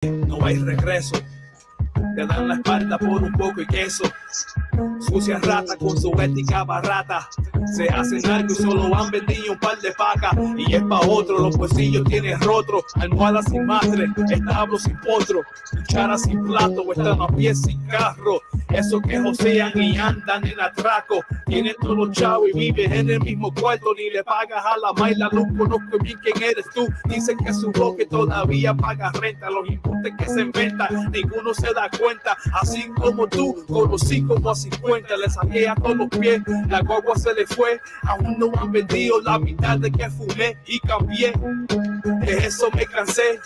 No hay regreso. Te dan la espalda por un poco y queso. Sucia rata con su ética barata. Se hacen algo y solo han vendido un par de pacas. Y es pa' otro, los bolsillos tienen rotro. Almohadas sin madre, establos sin potro. Cucharas sin plato, o están a pies sin carro. Esos que josean y andan en atraco. Tienen todos los chavos y viven en el mismo cuarto. Ni le pagas a la maila, no conozco bien quién eres tú. Dicen que su bloque todavía paga renta. Los imputes que se inventan, ninguno se da cuenta. Así como tú, conocí como a 50. Le saqué a todos los pies, la guagua se le fue. Aún no han vendido la mitad de que fumé y cambié. De eso me cansé.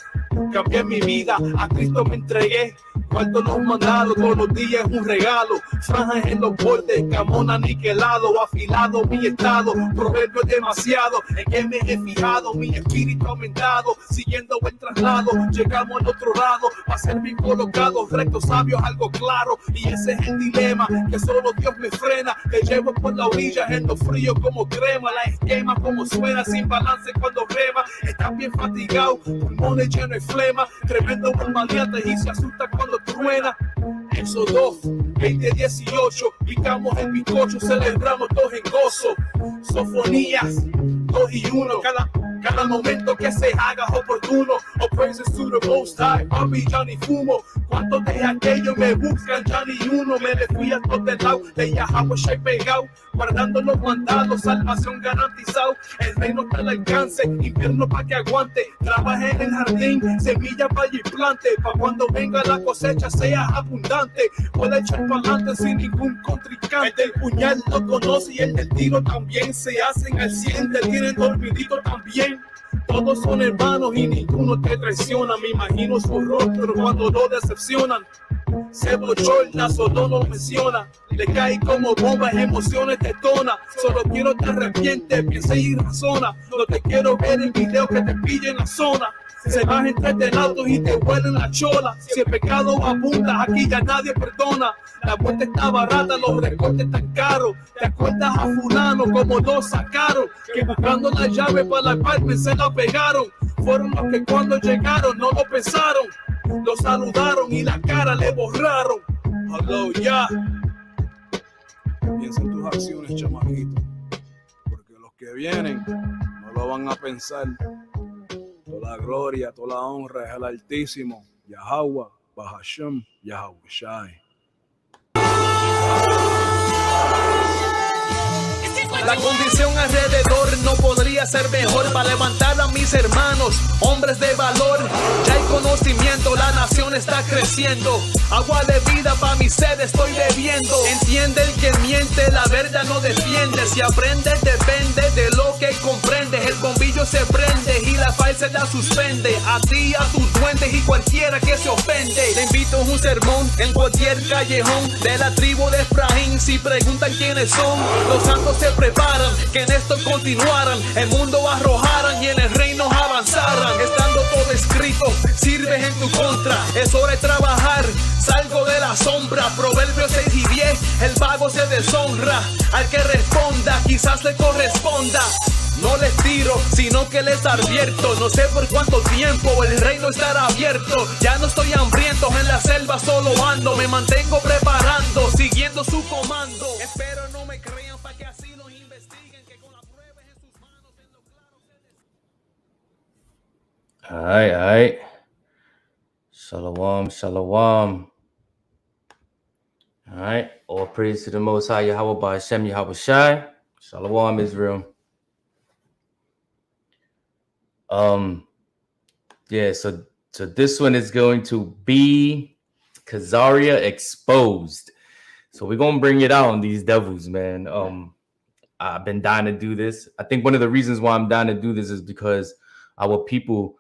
Cambié mi vida, a Cristo me entregué. Cuarto los mandados, todos los días es un regalo. Franjas en los bordes, camón aniquilado, afilado mi estado. Proverbio demasiado, en que me he fijado, mi espíritu aumentado. Siguiendo buen traslado, llegamos al otro lado. Pa' ser bien colocados, rectos, sabios, algo claro. Y ese es el dilema, que solo Dios me frena. Te llevo por la orilla, en lo frío como crema. La esquema como suena, sin balance cuando rema. Estás bien fatigado, pulmones llenos de flema. Tremendo buen maleante y se asusta cuando truena. Esos 2018, picamos el bizcocho, celebramos todos en gozo. Sofonías, 2 y 1, cada momento que se haga oportuno. Oh, praises to the most high, papi, ya ni fumo. ¿Cuántos de aquellos me buscan? Ya ni uno. Me le fui a todo el lado, de Yahweh Shai pegado, guardando los mandados, salvación garantizado. El reino está al alcance, invierno pa' que aguante. Trabaje en el jardín, semilla para y plante. Pa' cuando venga la cosecha sea abundante. Puede echar para adelante sin ningún contrincante. El del puñal lo conoce y el del tiro también. Se hacen al 100, te tienen dormidito también. Todos son hermanos y ninguno te traiciona. Me imagino su rostro cuando lo decepcionan. Se bochorna, solo no menciona. Le cae como bombas, emociones detona. Solo quiero te arrepiente, piensa y razona. No te quiero ver en video que te pille en la zona. Se baja entre autos y te huelen la chola. Si el pecado abunda, aquí ya nadie perdona. La muerte está barata, los recortes están caros. ¿Te acuerdas a fulano como lo sacaron? Que buscando la llave para la palma se la pegaron. Fueron los que cuando llegaron no lo pensaron. Lo saludaron y la cara le borraron. Hello, ya. Piensa en tus acciones, chamaquito. Porque los que vienen no lo van a pensar. Toda la gloria, toda la honra es el Altísimo, Yahweh, Bahashem, Yahweh Shai. La condición alrededor no podría ser mejor para levantar a mis hermanos, hombres de valor. Ya hay conocimiento, la nación está creciendo. Agua de vida para mi sed estoy bebiendo. Entiende el que miente, la verdad no defiende. Si aprendes depende de lo que comprendes. El bombillo se prende y la falsedad suspende. A ti, a tus duendes y cualquiera que se ofende. Te invito a un sermón en cualquier callejón de la tribu de Efraín. Si preguntan quiénes son, los santos se preparan, que en esto continuaran, el mundo arrojaran y en el reino avanzaran. Estando todo escrito, sirves en tu contra. Es hora de trabajar, salgo de la sombra. Proverbios 6 y 10, el vago se deshonra. Al que responda, quizás le corresponda. No les tiro, sino que les advierto. No sé por cuánto tiempo el reino estará abierto. Ya no estoy hambriento, en la selva solo ando. Me mantengo preparando, siguiendo su comando. Espero no me crean para que así los investiguen. Que con la prueba en sus manos en lo claro se... All right. Shalom, shalom. All right. All praise to the Most High Yahweh by Hashem Yahweh Shai. Shalom, Israel. Yeah, so this one is going to be Khazaria Exposed. So we're gonna bring it out on these devils, man. I've been dying to do this. I think one of the reasons why I'm dying to do this is because our people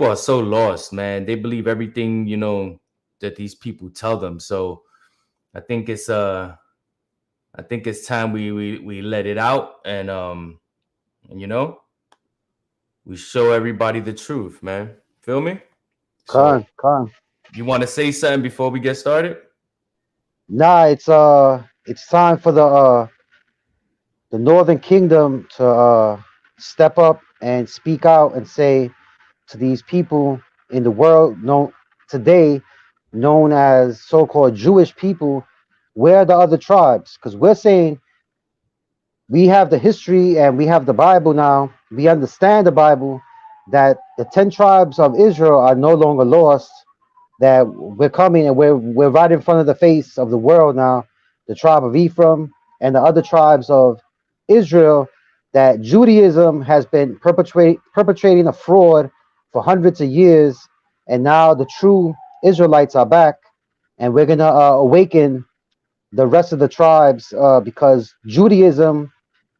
are so lost, man. They believe everything, you know, that these people tell them. So I think it's time we let it out and you know, we show everybody the truth, man. Feel me? Con. You want to say something before we get started? Nah, it's time for the Northern Kingdom to step up and speak out and say to these people in the world known today, known as so-called Jewish people, where are the other tribes? Because we're saying we have the history and we have the Bible now. We understand the Bible that the 10 tribes of Israel are no longer lost, that we're coming and we're right in front of the face of the world now, the tribe of Ephraim and the other tribes of Israel, that Judaism has been perpetrating a fraud for hundreds of years, and now the true Israelites are back, and we're gonna awaken the rest of the tribes because Judaism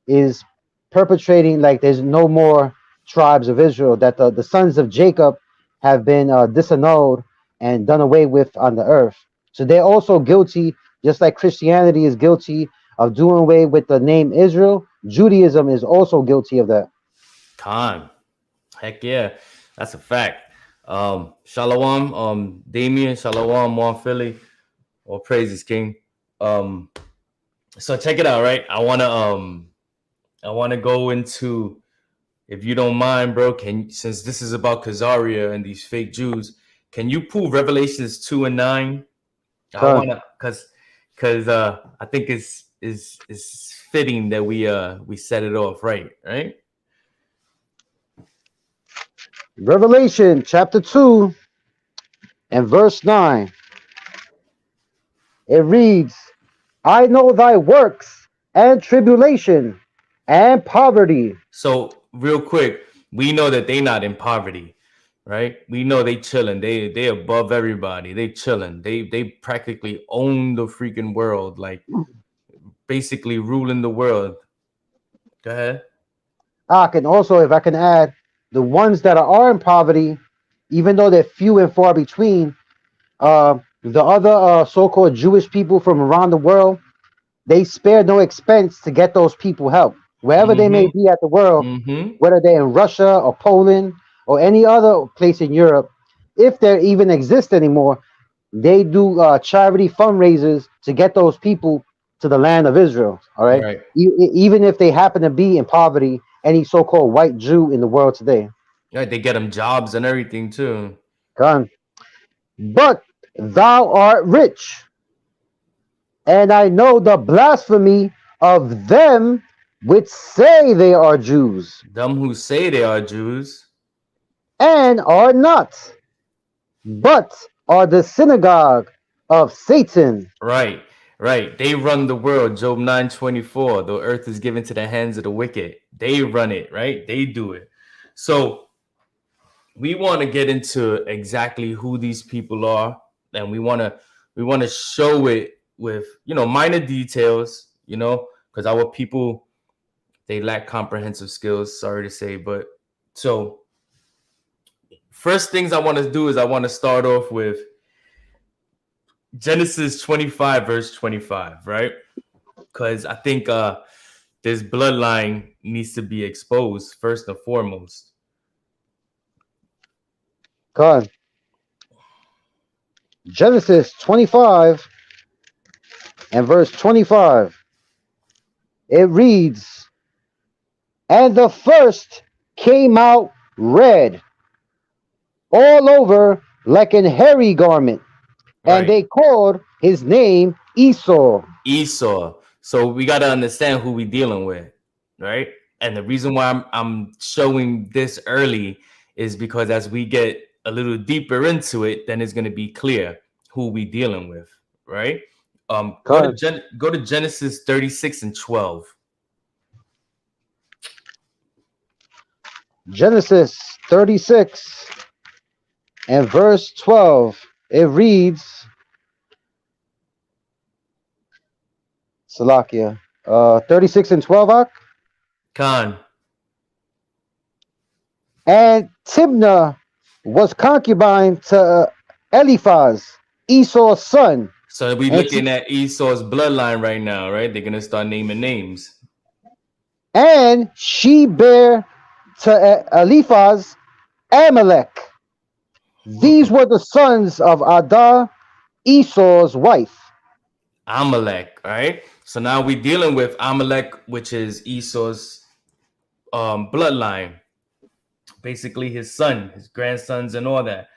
is perpetrating like there's no more tribes of Israel, that the sons of Jacob have been disannulled and done away with on the earth. So they're also guilty, just like Christianity is guilty of doing away with the name Israel. Judaism is also guilty of that. Khan. Heck yeah. That's a fact. Shalom, Damien, Shalom, Juan Philly. All praises, King. So check it out, right? I wanna go into, if you don't mind, bro, since this is about Khazaria and these fake Jews, can you pull Revelations 2 and 9? I wanna, cause I think it's fitting that we set it off right? Revelation chapter 2 and verse 9. It reads, I know thy works and tribulation and poverty. So real quick, we know that they not in poverty, right? We know they chilling. They above everybody. They chilling. They practically own the freaking world, like basically ruling the world. Go ahead. And also, if I can add, the ones that are in poverty, even though they're few and far between, the other so-called Jewish people from around the world, they spare no expense to get those people help. Wherever they may be at the world, whether they're in Russia or Poland or any other place in Europe, if they even exist anymore, they do charity fundraisers to get those people to the land of Israel. All right. Even if they happen to be in poverty, any so-called white Jew in the world today. Right, they get them jobs and everything too. Gone. But thou art rich, and I know the blasphemy of them which say they are Jews. Them who say they are Jews. And are not, but are the synagogue of Satan. Right. They run the world. Job 9:24. The earth is given to the hands of the wicked. They run it, right? They do it. So we want to get into exactly who these people are, and we want to show it with, minor details, because our people, they lack comprehensive skills, sorry to say. But so first things I want to do is I want to start off with Genesis 25 verse 25, right? Because I think this bloodline needs to be exposed first and foremost. God. Genesis 25 and verse 25. It reads, and the first came out red, all over like an hairy garment, and they called his name Esau. So we got to understand who we dealing with, right? And the reason why I'm showing this early is because as we get a little deeper into it, then it's going to be clear who we dealing with, right? Go to Genesis 36 and 12. Genesis 36 and verse 12. It reads, Salakia, 36 and 12, Ak? Khan. And Timnah was concubine to Eliphaz, Esau's son. So we're looking at Esau's bloodline right now, right? They're going to start naming names. And she bare to Eliphaz Amalek. These were the sons of Adah, Esau's wife. Amalek, right? So now we're dealing with Amalek, which is Esau's bloodline. Basically his son, his grandsons and all that.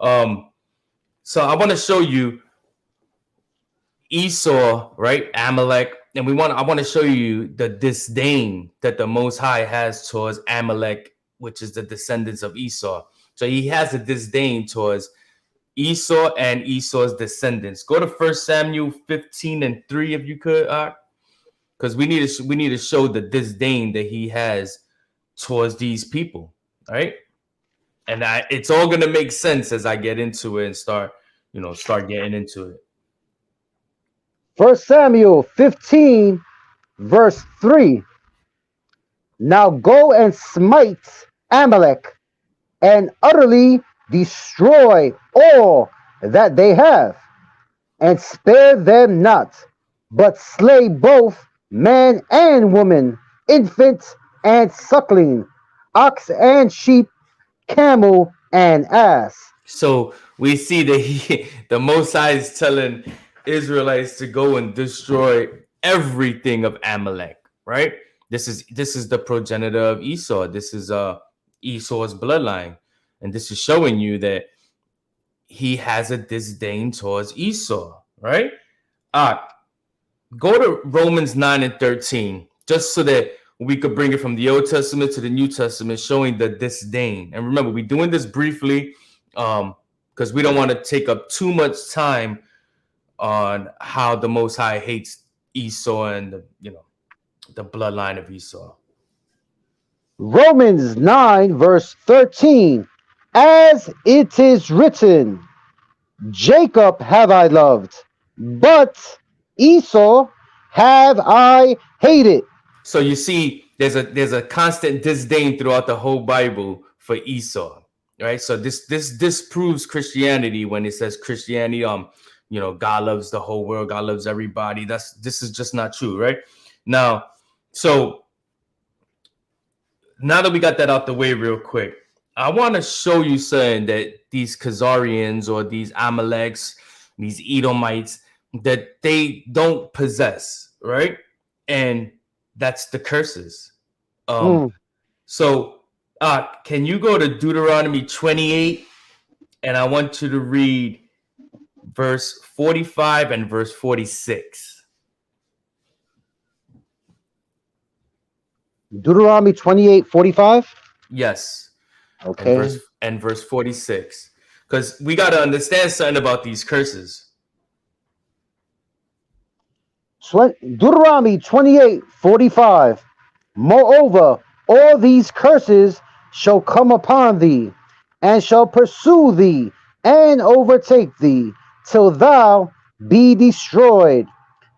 So I want to show you Esau, right? Amalek, and I want to show you the disdain that the Most High has towards Amalek, which is the descendants of Esau. So he has a disdain towards Esau and Esau's descendants. Go to 1 Samuel 15:3 if you could, because we need to show the disdain that he has towards these people, right? And it's all gonna make sense as I get into it and start getting into it. 1 Samuel 15, verse 3. Now go and smite Amalek and utterly destroy all that they have, and spare them not, but slay both man and woman, infant and suckling, ox and sheep, camel and ass. So we see that the Most High is telling Israelites to go and destroy everything of Amalek, right? This is the progenitor of Esau. This is Esau's bloodline, and this is showing you that he has a disdain towards Esau, right? Go to Romans 9:13, just so that we could bring it from the Old Testament to the New Testament, showing the disdain. And remember, we're doing this briefly because we don't want to take up too much time on how the Most High hates Esau and the bloodline of Esau. Romans 9, verse 13. As it is written, Jacob have I loved, but Esau have I hated. So you see, there's a constant disdain throughout the whole Bible for Esau, right? So this disproves Christianity when it says Christianity, God loves the whole world, God loves everybody. This is just not true, right? Now, so now that we got that out the way real quick, I want to show you something that these Khazarians or these Amaleks, these Edomites, that they don't possess, right? And that's the curses. So can you go to Deuteronomy 28, and I want you to read verse 45 and verse 46. Deuteronomy 28:45. Yes. Okay. And verse 46. Because we got to understand something about these curses. Deuteronomy 28:45. Moreover, all these curses shall come upon thee, and shall pursue thee, and overtake thee, till thou be destroyed,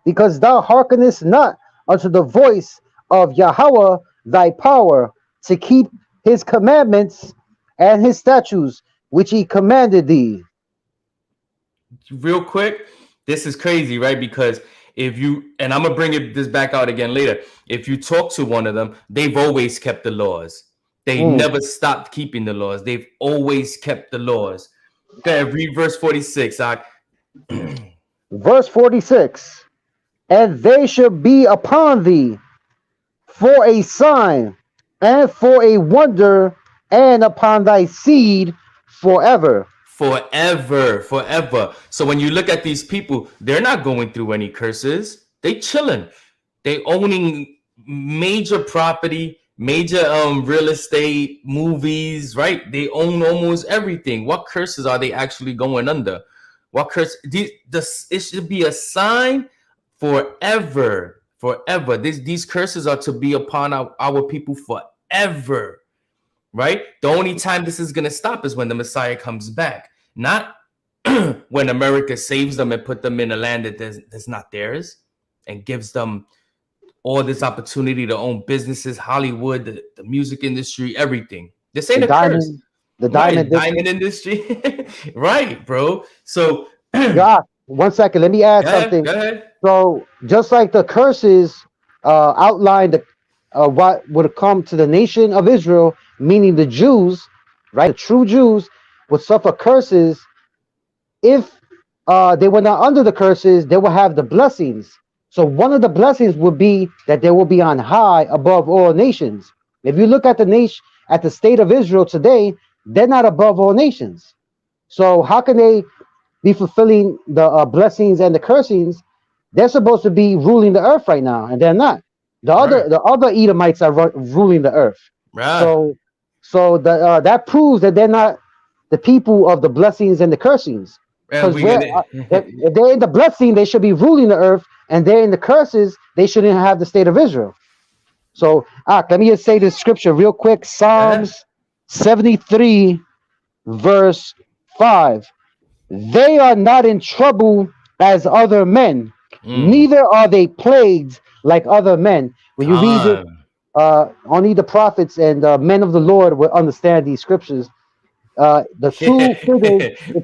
because thou hearkenest not unto the voice of Yahweh thy power, to keep his commandments and his statutes, which he commanded thee. Real quick, this is crazy, right? Because if you, and I'm gonna bring this back out again later, if you talk to one of them, they've always kept the laws. They never stopped keeping the laws. They've always kept the laws. Okay, read verse 46. Verse 46. And they shall be upon thee for a sign and for a wonder, and upon thy seed forever. Forever. So when you look at these people, they're not going through any curses. They chilling. They owning major property, major real estate, movies, right? They own almost everything. What curses are they actually going under? What curse? It should be a sign forever. These curses are to be upon our people forever. Right? The only time this is going to stop is when the Messiah comes back, not when America saves them and put them in a land that's not theirs and gives them all this opportunity to own businesses, Hollywood, the music industry, everything. This ain't a curse. The diamond industry. Right, bro. So, yeah, 1 second. Let me add something. Go ahead. So, just like the curses outlined what would come to the nation of Israel, meaning the Jews, right? The true Jews would suffer curses. If they were not under the curses, they will have the blessings. So one of the blessings would be that they will be on high above all nations. If you look at the nation, at the state of Israel today, they're not above all nations. So how can they be fulfilling the blessings and the cursings? They're supposed to be ruling the earth right now, and they're not. Right. The other Edomites are ruling the earth. Right. So the that proves that they're not the people of the blessings and the cursings. And Because we're if they're in the blessing, they should be ruling the earth, and they're in the curses, they shouldn't have the state of Israel. So, let me just say this scripture real quick. Psalms 73, verse 5. They are not in trouble as other men, neither are they plagued like other men. When you read it, only the prophets and men of the Lord will understand these scriptures. The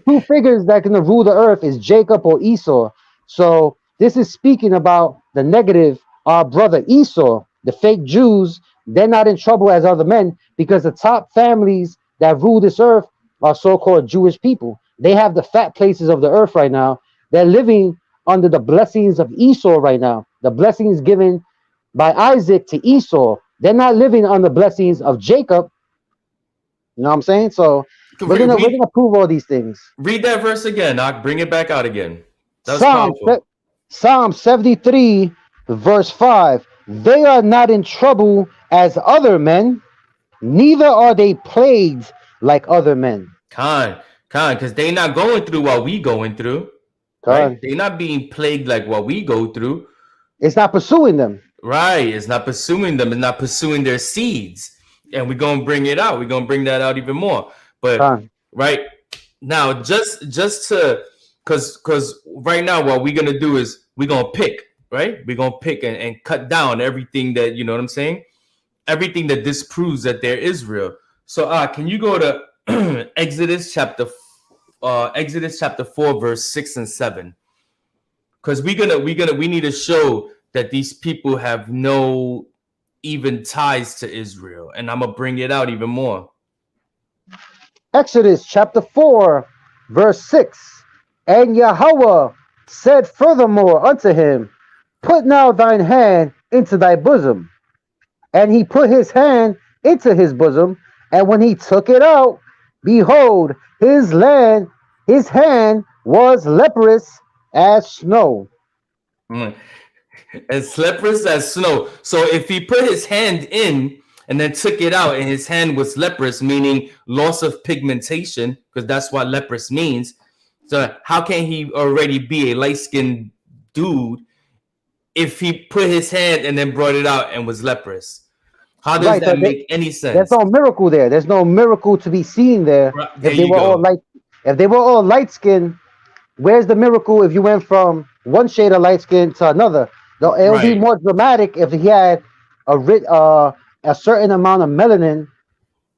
two figures that can rule the earth is Jacob or Esau. So this is speaking about the negative. Our brother Esau, the fake Jews, they're not in trouble as other men because the top families that rule this earth are so-called Jewish people. They have the fat places of the earth right now. They're living under the blessings of Esau right now. The blessings given by Isaac to Esau. They're not living on the blessings of Jacob. You know what I'm saying? So we're gonna prove all these things. Read that verse again. I'll bring it back out again. That was Psalm powerful. Psalm 73, verse 5. They are not in trouble as other men, neither are they plagued like other men. Because they not going through what we going through. Right? They're not being plagued like what we go through. It's not pursuing them. Right. It's not pursuing them. It's not pursuing their seeds. And we're gonna bring it out. We're gonna bring that out even more. But right now, just to because right now what we're gonna do is we're gonna pick, right? We're gonna pick and cut down everything that, you know what I'm saying? Everything that disproves that they're Israel. So can you go to Exodus chapter 4, verse 6 and 7? Because we need to show that these people have no even ties to Israel, and I'm gonna bring it out even more. Exodus chapter 4, verse 6. And Yahweh said furthermore unto him, Put now thine hand into thy bosom. And he put his hand into his bosom, and when he took it out, behold, his hand was leprous as snow. As leprous as snow. So if he put his hand in and then took it out and his hand was leprous, meaning loss of pigmentation, because that's what leprous means. So how can he already be a light-skinned dude if he put his hand and then brought it out and was leprous? How does that make any sense? There's no miracle there. There's no miracle to be seen there. If they were all light-skinned, where's the miracle if you went from one shade of light skin to another? It would be more dramatic if he had a certain amount of melanin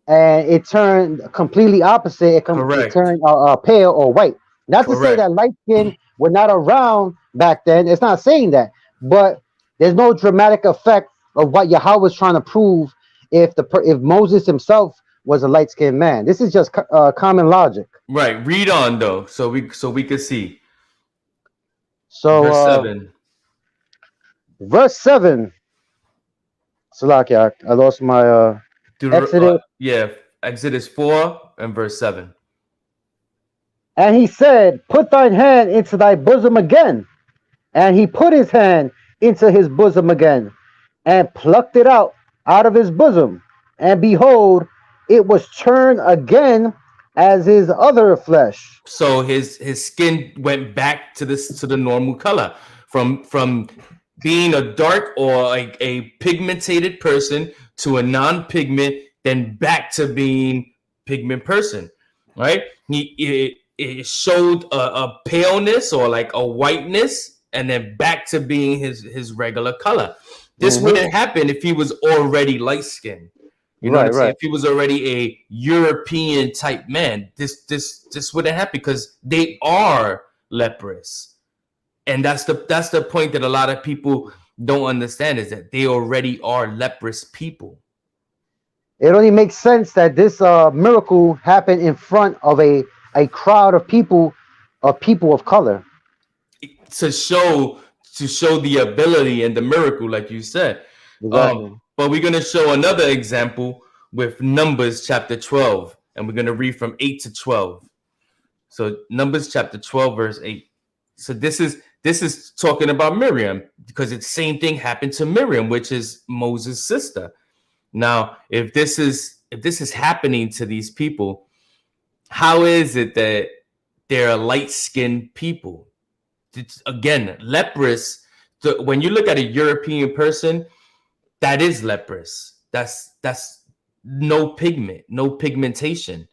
and it turned completely opposite. It turned pale or white. Not to say that light skin were not around back then. It's not saying that, but there's no dramatic effect of what Yahweh was trying to prove if Moses himself was a light-skinned man. This is just common logic. Right. Read on though, so we could see. So verse 7. Verse 7. Salakia, I lost my Exodus. Exodus 4 and verse 7. And he said, Put thine hand into thy bosom again. And he put his hand into his bosom again, and plucked it out of his bosom. And behold, it was turned again as his other flesh. So his skin went back to the normal color from being a dark or a pigmented person to a non-pigment, then back to being pigment person, right? It showed a paleness or like a whiteness, and then back to being his regular color. This wouldn't happen if he was already light skinned. You know what I'm saying? If he was already a European type man, this wouldn't happen because they are leprous. And that's the point that a lot of people don't understand, is that they already are leprous people. It only makes sense that this miracle happened in front of a crowd of people of color. To show the ability and the miracle, like you said. Exactly. But we're going to show another example with Numbers chapter 12, and we're going to read from 8 to 12. So Numbers chapter 12, verse 8. So this is talking about Miriam, because it's the same thing happened to Miriam, which is Moses' sister. Now, if this is happening to these people, how is it that they're light-skinned people? It's, again, leprous. When you look at a European person, that is leprous. That's no pigment, no pigmentation,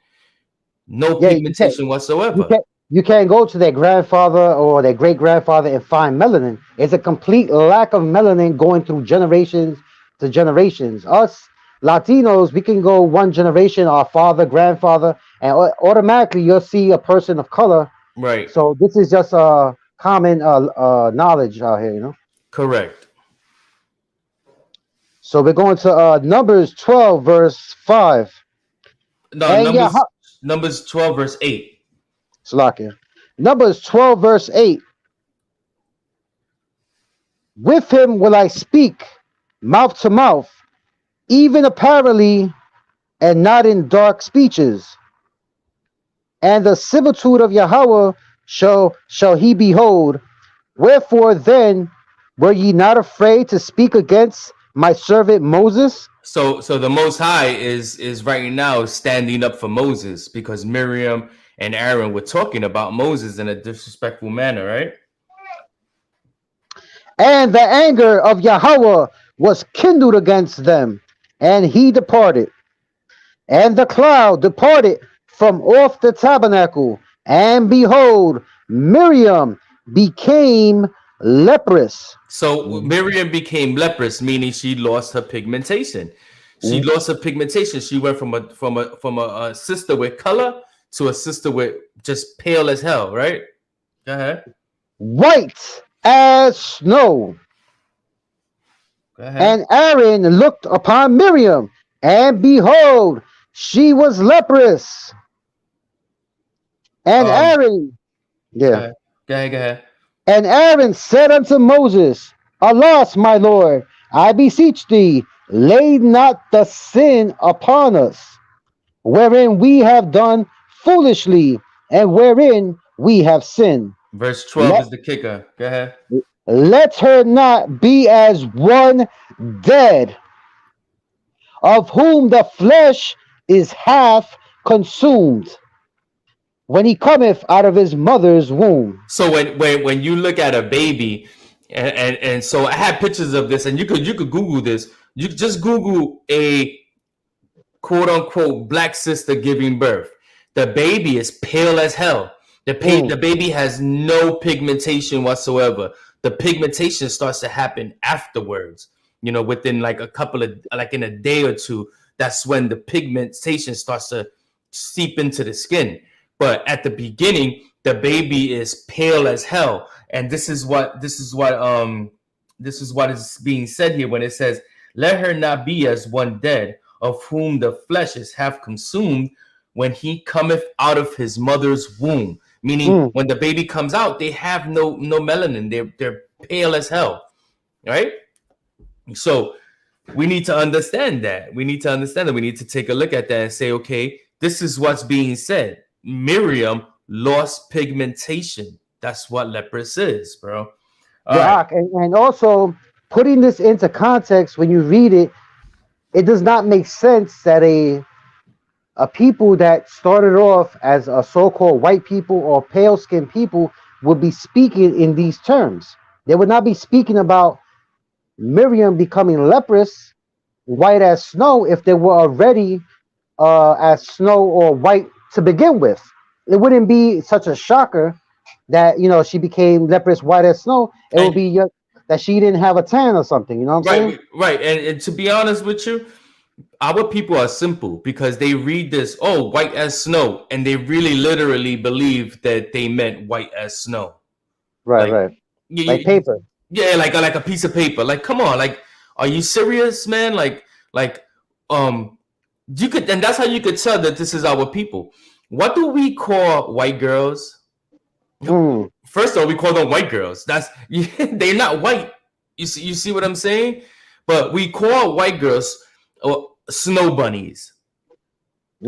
no pigmentation whatsoever. You can't go to their grandfather or their great grandfather and find melanin. It's a complete lack of melanin going through generations to generations. Us Latinos, we can go one generation, our father, grandfather, and automatically you'll see a person of color. Right. So this is just a common knowledge out here, you know. Correct. So we're going to Numbers 12, verse 5. No, and Numbers 12, verse 8. Salakia. Numbers 12, verse 8. With him will I speak, mouth to mouth, even apparently, and not in dark speeches. And the similitude of Yahweh shall he behold. Wherefore then were ye not afraid to speak against my servant Moses? So the Most High is right now standing up for Moses, because Miriam and Aaron were talking about Moses in a disrespectful manner, right? And the anger of Yahweh was kindled against them, and he departed. And the cloud departed from off the tabernacle, and behold, Miriam became leprous. So Miriam became leprous, meaning she lost her pigmentation. She lost her pigmentation. She went from a sister with color to a sister with just pale as hell, right? Go ahead. White as snow. Go ahead. And Aaron looked upon Miriam, and behold, she was leprous. And Aaron, Go ahead. And Aaron said unto Moses, Alas, my Lord, I beseech thee, lay not the sin upon us, wherein we have done foolishly, and wherein we have sinned. Verse 12 is the kicker. Go ahead. Let her not be as one dead, of whom the flesh is half consumed, when he cometh out of his mother's womb. So when you look at a baby, and so I had pictures of this, and you could Google this. You just Google a quote unquote black sister giving birth. The baby is pale as hell. The baby has no pigmentation whatsoever. The pigmentation starts to happen afterwards. You know, within like a couple of, like in a day or two, that's when the pigmentation starts to seep into the skin. But at the beginning, the baby is pale as hell. And this is what is being said here when it says, let her not be as one dead, of whom the flesh is half consumed, when he cometh out of his mother's womb. Meaning when the baby comes out, they have no melanin. They're pale as hell. Right? So we need to understand that. We need to take a look at that and say, okay, this is what's being said. Miriam lost pigmentation. That's what leprous is, bro. Yeah, right. And also putting this into context, when you read it, it does not make sense that a people that started off as a so-called white people or pale-skinned people would be speaking in these terms. They would not be speaking about Miriam becoming leprous, white as snow, if they were already as snow or white to begin with. It wouldn't be such a shocker that, you know, she became leprous, white as snow. It would be that she didn't have a tan or something. You know what I'm saying? Right. And to be honest with you, our people are simple, because they read this, oh, white as snow, and they really literally believe that they meant white as snow. Right. Like paper. Yeah, like a piece of paper. Like, come on, like, are you serious, man? You could, and that's how you could tell that this is our people. What do we call white girls? First of all, we call them white girls. They're not white. You see what I'm saying? But we call white girls snow bunnies.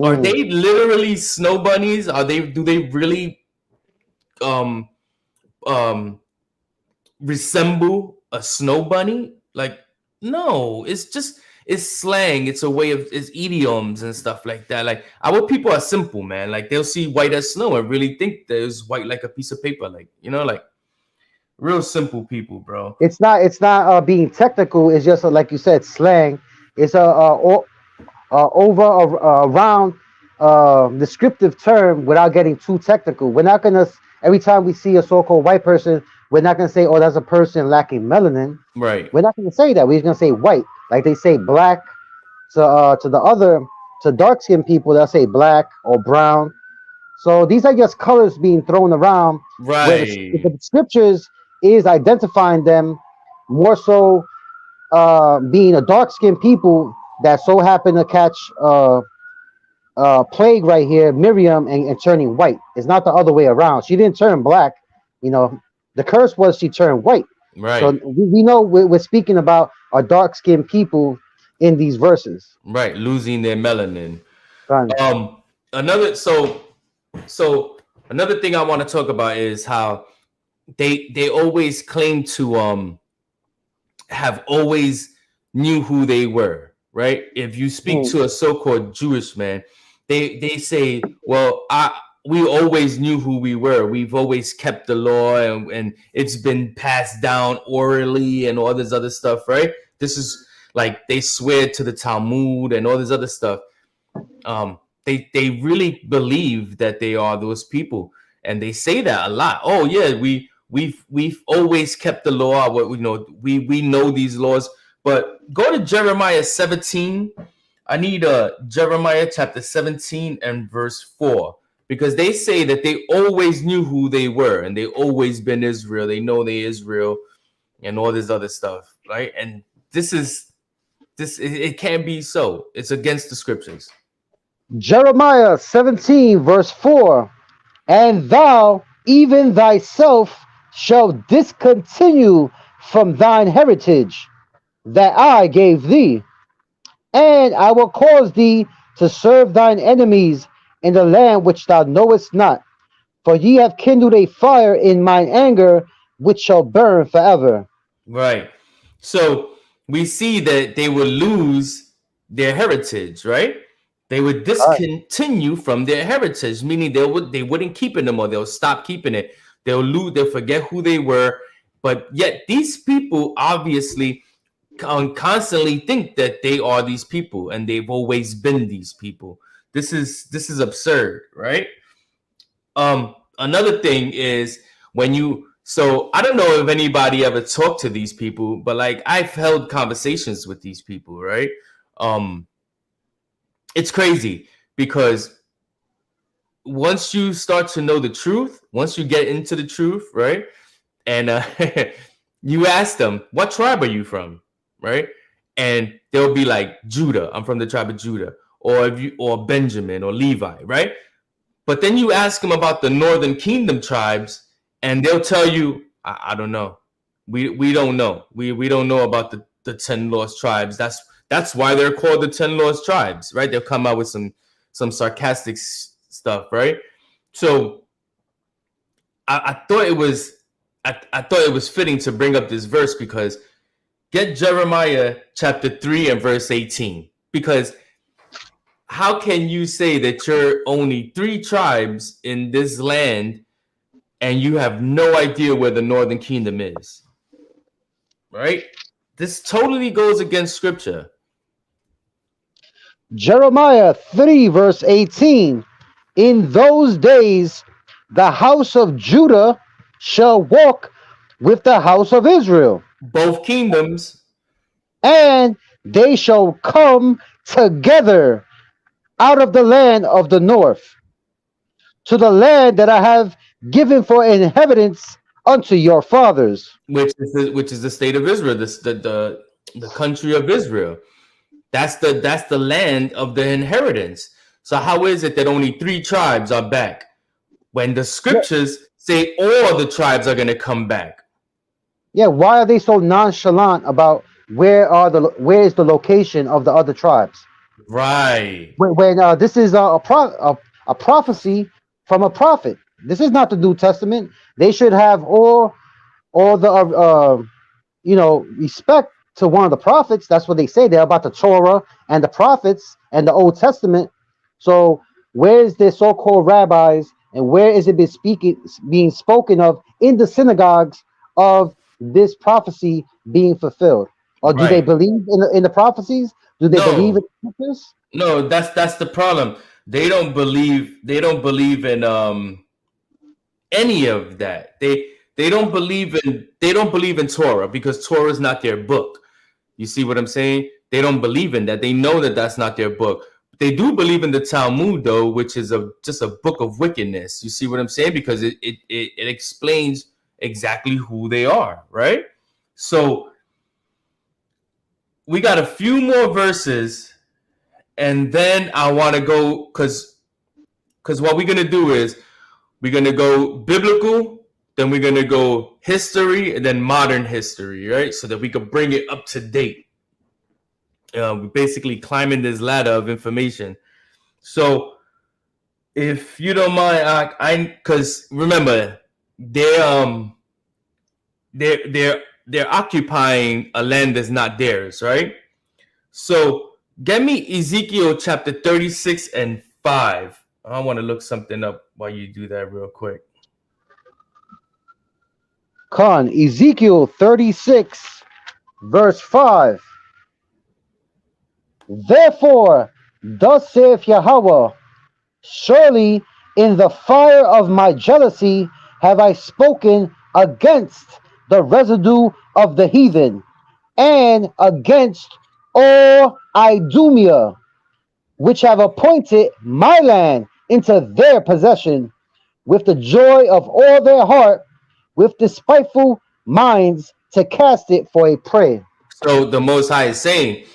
Are they literally snow bunnies? Do they really um um resemble a snow bunny? Like, no, it's slang. It's a way of, it's idioms and stuff like that. Like, our people are simple, man. Like, they'll see white as snow and really think that it's white like a piece of paper. Like, like real simple people, bro. It's not being technical. It's just like you said, slang. It's around descriptive term without getting too technical. We're not gonna every time we see a so-called white person, we're not gonna say, "Oh, that's a person lacking melanin." Right. We're not gonna say that. We're just gonna say white, like they say black to dark-skinned people. They'll say black or brown. So these are just colors being thrown around. Where Right. the scriptures is identifying them more so being a dark-skinned people that so happen to catch plague right here, Miriam, and turning white. It's not the other way around. She didn't turn black. The curse was she turned white. So Right. we know we're speaking about a dark-skinned people in these verses. Right. Losing their melanin. Son. Another so another thing I want to talk about is how they always claim to have always knew who they were, right? If you speak to a so-called Jewish man, they say, well, we always knew who we were. We've always kept the law, and it's been passed down orally and all this other stuff, right? This is like they swear to the Talmud and all this other stuff. They really believe that they are those people, and they say that a lot. Oh yeah, we've always kept the law. We know these laws. But go to Jeremiah 17. I need Jeremiah chapter 17 and verse 4, because they say that they always knew who they were and they always been Israel. They know they Israel and all this other stuff, right? And it can't be so. It's against the scriptures. Jeremiah 17 verse 4, and thou even thyself shalt discontinue from thine heritage that I gave thee, and I will cause thee to serve thine enemies in the land which thou knowest not, for ye have kindled a fire in mine anger, which shall burn forever. Right. So we see that they will lose their heritage, right? They would discontinue from their heritage, meaning they wouldn't keep it anymore. They'll stop keeping it. They'll forget who they were. But yet these people obviously constantly think that they are these people, and they've always been these people. This is absurd, right? Another thing is so I don't know if anybody ever talked to these people, but like I've held conversations with these people, right? It's crazy because once you start to know the truth, once you get into the truth, right? And you ask them, what tribe are you from? Right? And they'll be like, Judah, I'm from the tribe of Judah, or Benjamin or Levi, right? But then you ask them about the northern kingdom tribes, and they'll tell you, I don't know. We don't know. We don't know about the 10 lost tribes. That's why they're called the 10 lost tribes, right? They'll come out with some sarcastic stuff, right? So I thought it was fitting to bring up this verse, because get Jeremiah chapter 3 and verse 18, because how can you say that you're only 3 tribes in this land and you have no idea where the northern kingdom is? Right? This totally goes against scripture. Jeremiah 3 verse 18, in those days the house of Judah shall walk with the house of Israel, both kingdoms, and they shall come together out of the land of the north to the land that I have given for inheritance unto your fathers. Which is the state of Israel, the country of Israel. That's the land of the inheritance. So how is it that only 3 tribes are back when the scriptures say all the tribes are going to come back? Yeah, why are they so nonchalant about where is the location of the other tribes? Right. When this is a prophecy from a prophet. This is not the New Testament. They should have all the respect to one of the prophets. That's what they say. They're about the Torah and the prophets and the Old Testament. So where is their so-called rabbis, and where is it being spoken of in the synagogues of this prophecy being fulfilled? Or do they Right. believe in the prophecies? Do they believe No, in the scriptures? no, that's the problem. They don't believe in any of that. They don't believe in Torah, because Torah is not their book. You see what I'm saying? They don't believe in that. They know that that's not their book. They do believe in the Talmud, though, which is just a book of wickedness. You see what I'm saying? Because it explains exactly who they are, right? So we got a few more verses, and then I want to go, because what we're gonna do is we're gonna go biblical, then we're gonna go history, and then modern history, right? So that we can bring it up to date. We're basically climbing this ladder of information. So, if you don't mind, because remember, they're occupying a land that's not theirs, right? So, get me Ezekiel chapter 36 and 5. I want to look something up while you do that real quick. Con, Ezekiel 36, verse 5. Therefore, thus saith Yahweh, surely in the fire of my jealousy have I spoken against the residue of the heathen, and against all Idumea, which have appointed my land into their possession, with the joy of all their heart, with despiteful minds, to cast it for a prey. So the Most High is saying,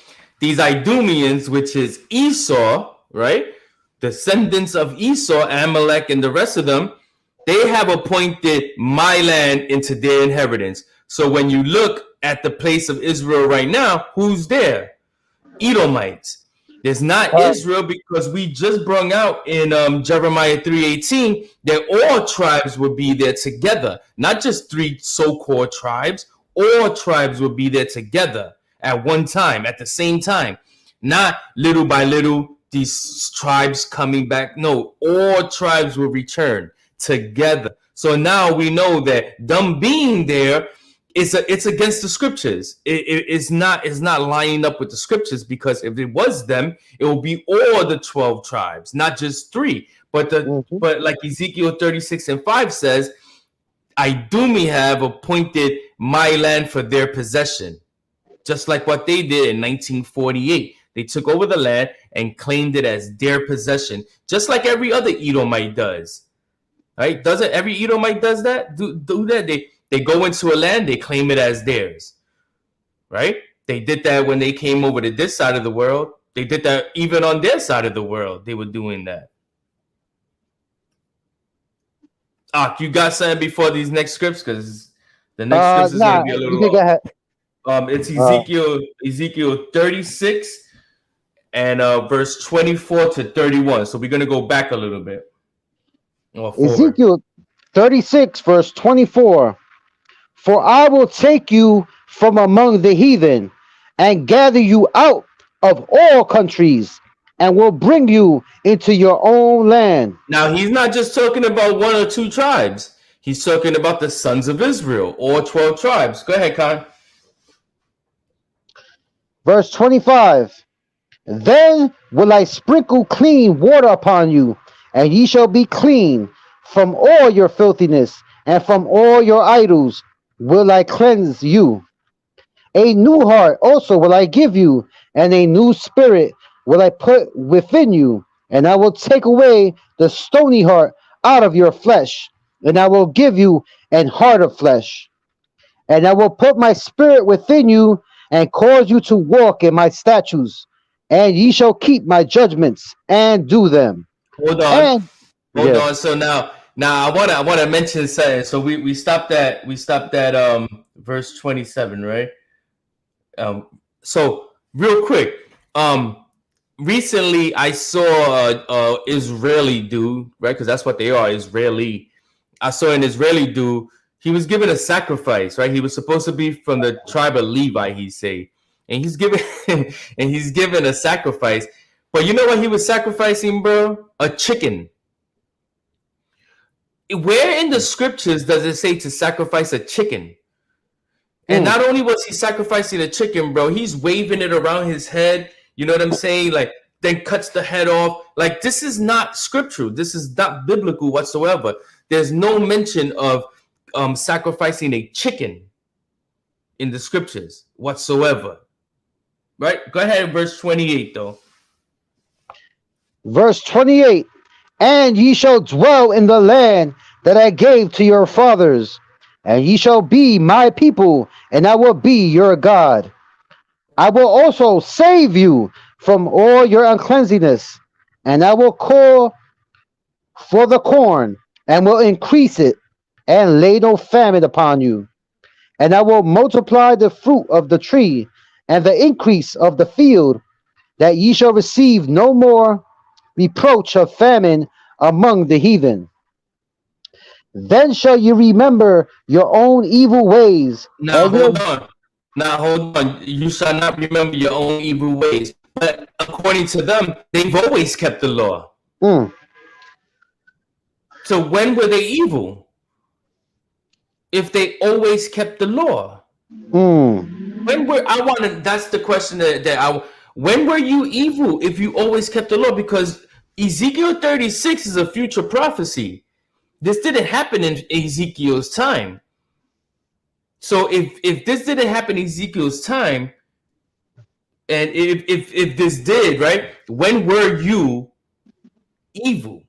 these Idumeans, which is Esau, right? Descendants of Esau, Amalek, and the rest of them, they have appointed my land into their inheritance. So when you look at the place of Israel right now, who's there? Edomites. There's not Israel, because we just brought out in Jeremiah 3:18 that all tribes would be there together, not just three so-called tribes. All tribes would be there together at one time, at the same time, not little by little these tribes coming back. No, all tribes will return together. So now we know that them being there, it's against the scriptures. It's not lining up with the scriptures, because if it was them, it will be all the 12 tribes, not just three. But but like Ezekiel 36 and 5 says, Idumea have appointed my land for their possession, just like what they did in 1948. They took over the land and claimed it as their possession, just like every other Edomite does. Right? Doesn't every Edomite does that? Do that? They go into a land, they claim it as theirs. Right? They did that when they came over to this side of the world. They did that even on their side of the world. They were doing that. You got something before these next scripts? Because the next scripts is going to be a little long. Go ahead. It's Ezekiel 36 and verse 24 to 31. So we're going to go back a little bit. Ezekiel 36, verse 24. For I will take you from among the heathen, and gather you out of all countries, and will bring you into your own land. Now, he's not just talking about one or two tribes. He's talking about the sons of Israel, all 12 tribes. Go ahead, Khan. Verse 25. Then will I sprinkle clean water upon you, and ye shall be clean from all your filthiness, and from all your idols will I cleanse you. A new heart also will I give you, and a new spirit will I put within you, and I will take away the stony heart out of your flesh, and I will give you an heart of flesh. And I will put my spirit within you, and cause you to walk in my statutes, and ye shall keep my judgments and do them. Hold on. Hold on. So now I want to mention something. So we stopped at verse 27, right? So real quick, recently I saw a Israeli dude, right? Because that's what they are, Israeli. I saw an Israeli dude. He was given a sacrifice, right? He was supposed to be from the tribe of Levi, he say, and he's given and he's given a sacrifice. But you know what he was sacrificing, bro? A chicken. Where in the scriptures does it say to sacrifice a chicken? And not only was he sacrificing a chicken, bro, he's waving it around his head. You know what I'm saying? Like, then cuts the head off. Like, this is not scriptural. This is not biblical whatsoever. There's no mention of sacrificing a chicken in the scriptures whatsoever. Right? Go ahead, verse 28, though. Verse 28. And ye shall dwell in the land that I gave to your fathers, and ye shall be my people, and I will be your God. I will also save you from all your uncleanness, and I will call for the corn, and will increase it, and lay no famine upon you. And I will multiply the fruit of the tree, and the increase of the field, that ye shall receive no more reproach of famine among the heathen. Then shall you remember your own evil ways. Now hold on. You shall not remember your own evil ways. But according to them, they've always kept the law. So when were they evil? If they always kept the law. That's the question when were you evil if you always kept the law? Because Ezekiel 36 is a future prophecy. This didn't happen in Ezekiel's time. So if this didn't happen in Ezekiel's time, and if this did, right, when were you evil?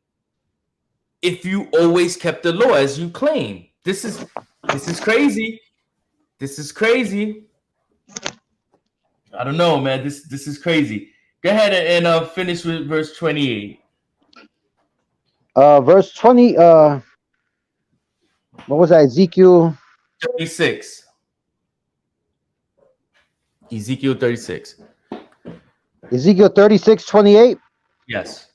If you always kept the law as you claim. This is crazy. This is crazy. I don't know, man. This is crazy. Go ahead and finish with verse 28. Verse 20. What was that? Ezekiel 36. Ezekiel 36. Ezekiel 36:28. Yes.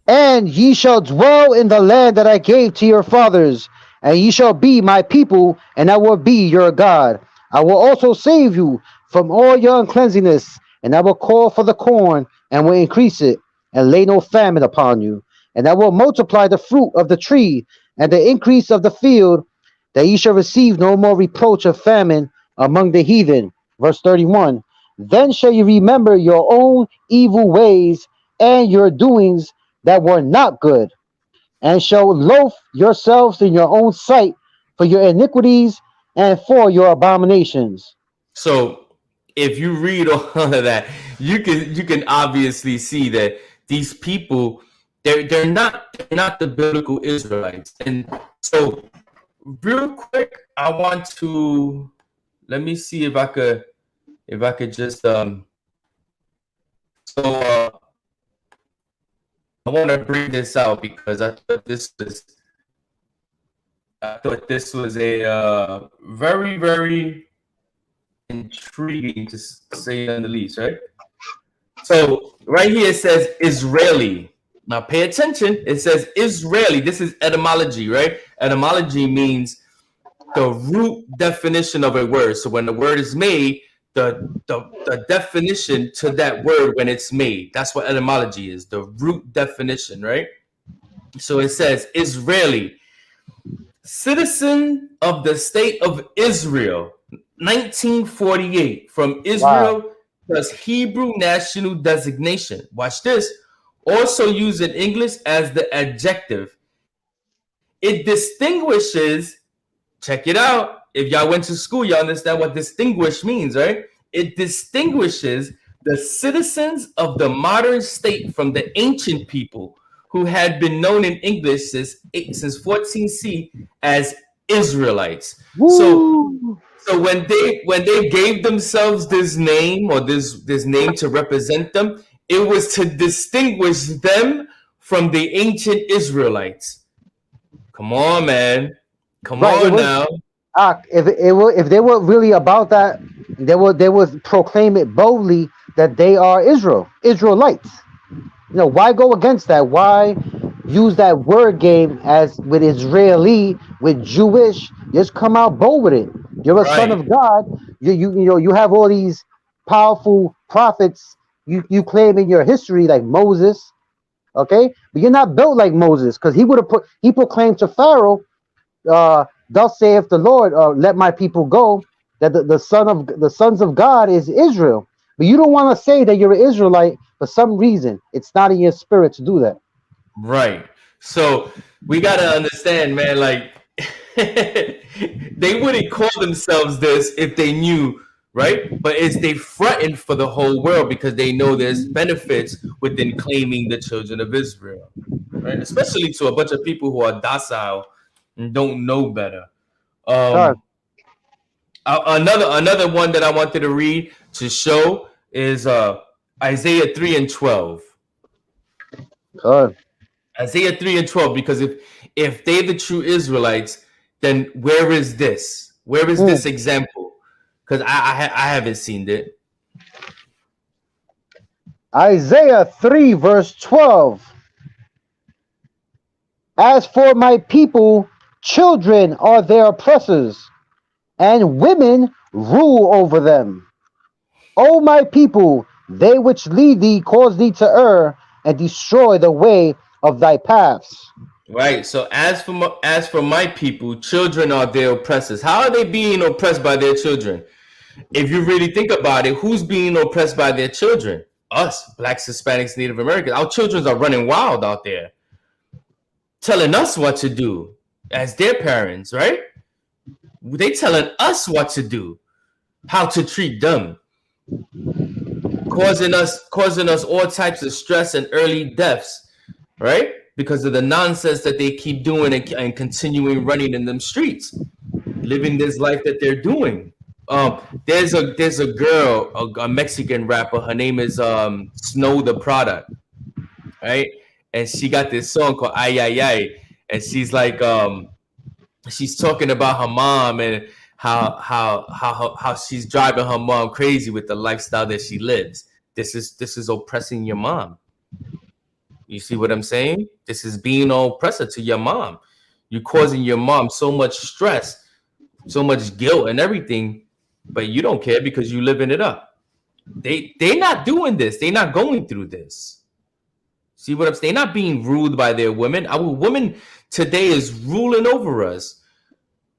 And ye shall dwell in the land that I gave to your fathers, and ye shall be my people, and I will be your God. I will also save you from all your uncleanness, and I will call for the corn, and will increase it, and lay no famine upon you. And I will multiply the fruit of the tree, and the increase of the field, that ye shall receive no more reproach of famine among the heathen. Verse 31. Then shall you remember your own evil ways and your doings that were not good, and shall loathe yourselves in your own sight for your iniquities and for your abominations. So if you read all of that, you can obviously see that these people, they're not the biblical Israelites. And so real quick, I want to let me see if I could just I want to bring this out because I thought this was a very, very intriguing, to say the least, right? So right here it says Israeli. Now pay attention. It says Israeli. This is etymology, right? Etymology means the root definition of a word. So when the word is made, the definition to that word when it's made. That's what etymology is, the root definition, right? So it says Israeli, citizen of the state of Israel, 1948, from Israel plus Hebrew national designation. Watch this. Also used in English as the adjective. It distinguishes, check it out. If y'all went to school, y'all understand what distinguish means, right? It distinguishes the citizens of the modern state from the ancient people who had been known in English since 14C as Israelites. Woo! So when they gave themselves this name or this name to represent them, it was to distinguish them from the ancient Israelites. Come on, man. Come on now. If they were really about that, they would proclaim it boldly that they are Israelites. You know, why go against that? Why use that word game as with Israeli, with Jewish. Just come out bold with it. You're a son Right. of God. You have all these powerful prophets you claim in your history like Moses. Okay, but you're not built like Moses because he proclaimed to Pharaoh, "Thus saith the Lord, let my people go." That the sons of God is Israel, but you don't want to say that you're an Israelite for some reason. It's not in your spirit to do that. Right. So we gotta understand, man, like they wouldn't call themselves this if they knew, right? But it's they fronting for the whole world because they know there's benefits within claiming the children of Israel, right? Especially to a bunch of people who are docile and don't know better. God, Another one that I wanted to read to show is Isaiah 3 and 12. God. Isaiah 3 and 12, because if they the true Israelites, then where is this? Where is Mm. this example? Because I haven't seen it. Isaiah 3, verse 12. As for my people, children are their oppressors, and women rule over them. O my people, they which lead thee cause thee to err, and destroy the way of thy paths. Right. So as for my people, children are their oppressors. How are they being oppressed by their children? If you really think about it, who's being oppressed by their children? Us, blacks, Hispanics, Native Americans. Our children are running wild out there, telling us what to do as their parents, right? They telling us what to do, how to treat them, causing us all types of stress and early deaths, right? Because of the nonsense that they keep doing and continuing running in them streets, living this life that they're doing. There's a girl, a Mexican rapper. Her name is Snow the Product, right? And she got this song called "Ay Ay Ay," and she's talking about her mom and how she's driving her mom crazy with the lifestyle that she lives. This is oppressing your mom. You see what I'm saying? This is being an oppressor to your mom. You're causing your mom so much stress, so much guilt and everything, but you don't care because you living it up. They're not doing this. They're not going through this. See what I'm saying? They're not being ruled by their women. Our women today is ruling over us,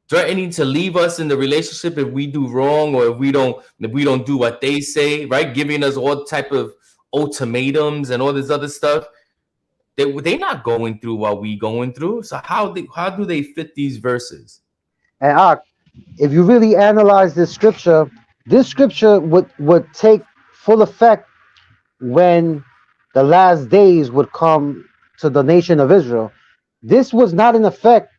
threatening to leave us in the relationship if we do wrong or if we don't do what they say, right? Giving us all type of ultimatums and all this other stuff. They're not going through what we going through. So how do they fit these verses? And if you really analyze this scripture would take full effect when the last days would come to the nation of Israel. This was not in effect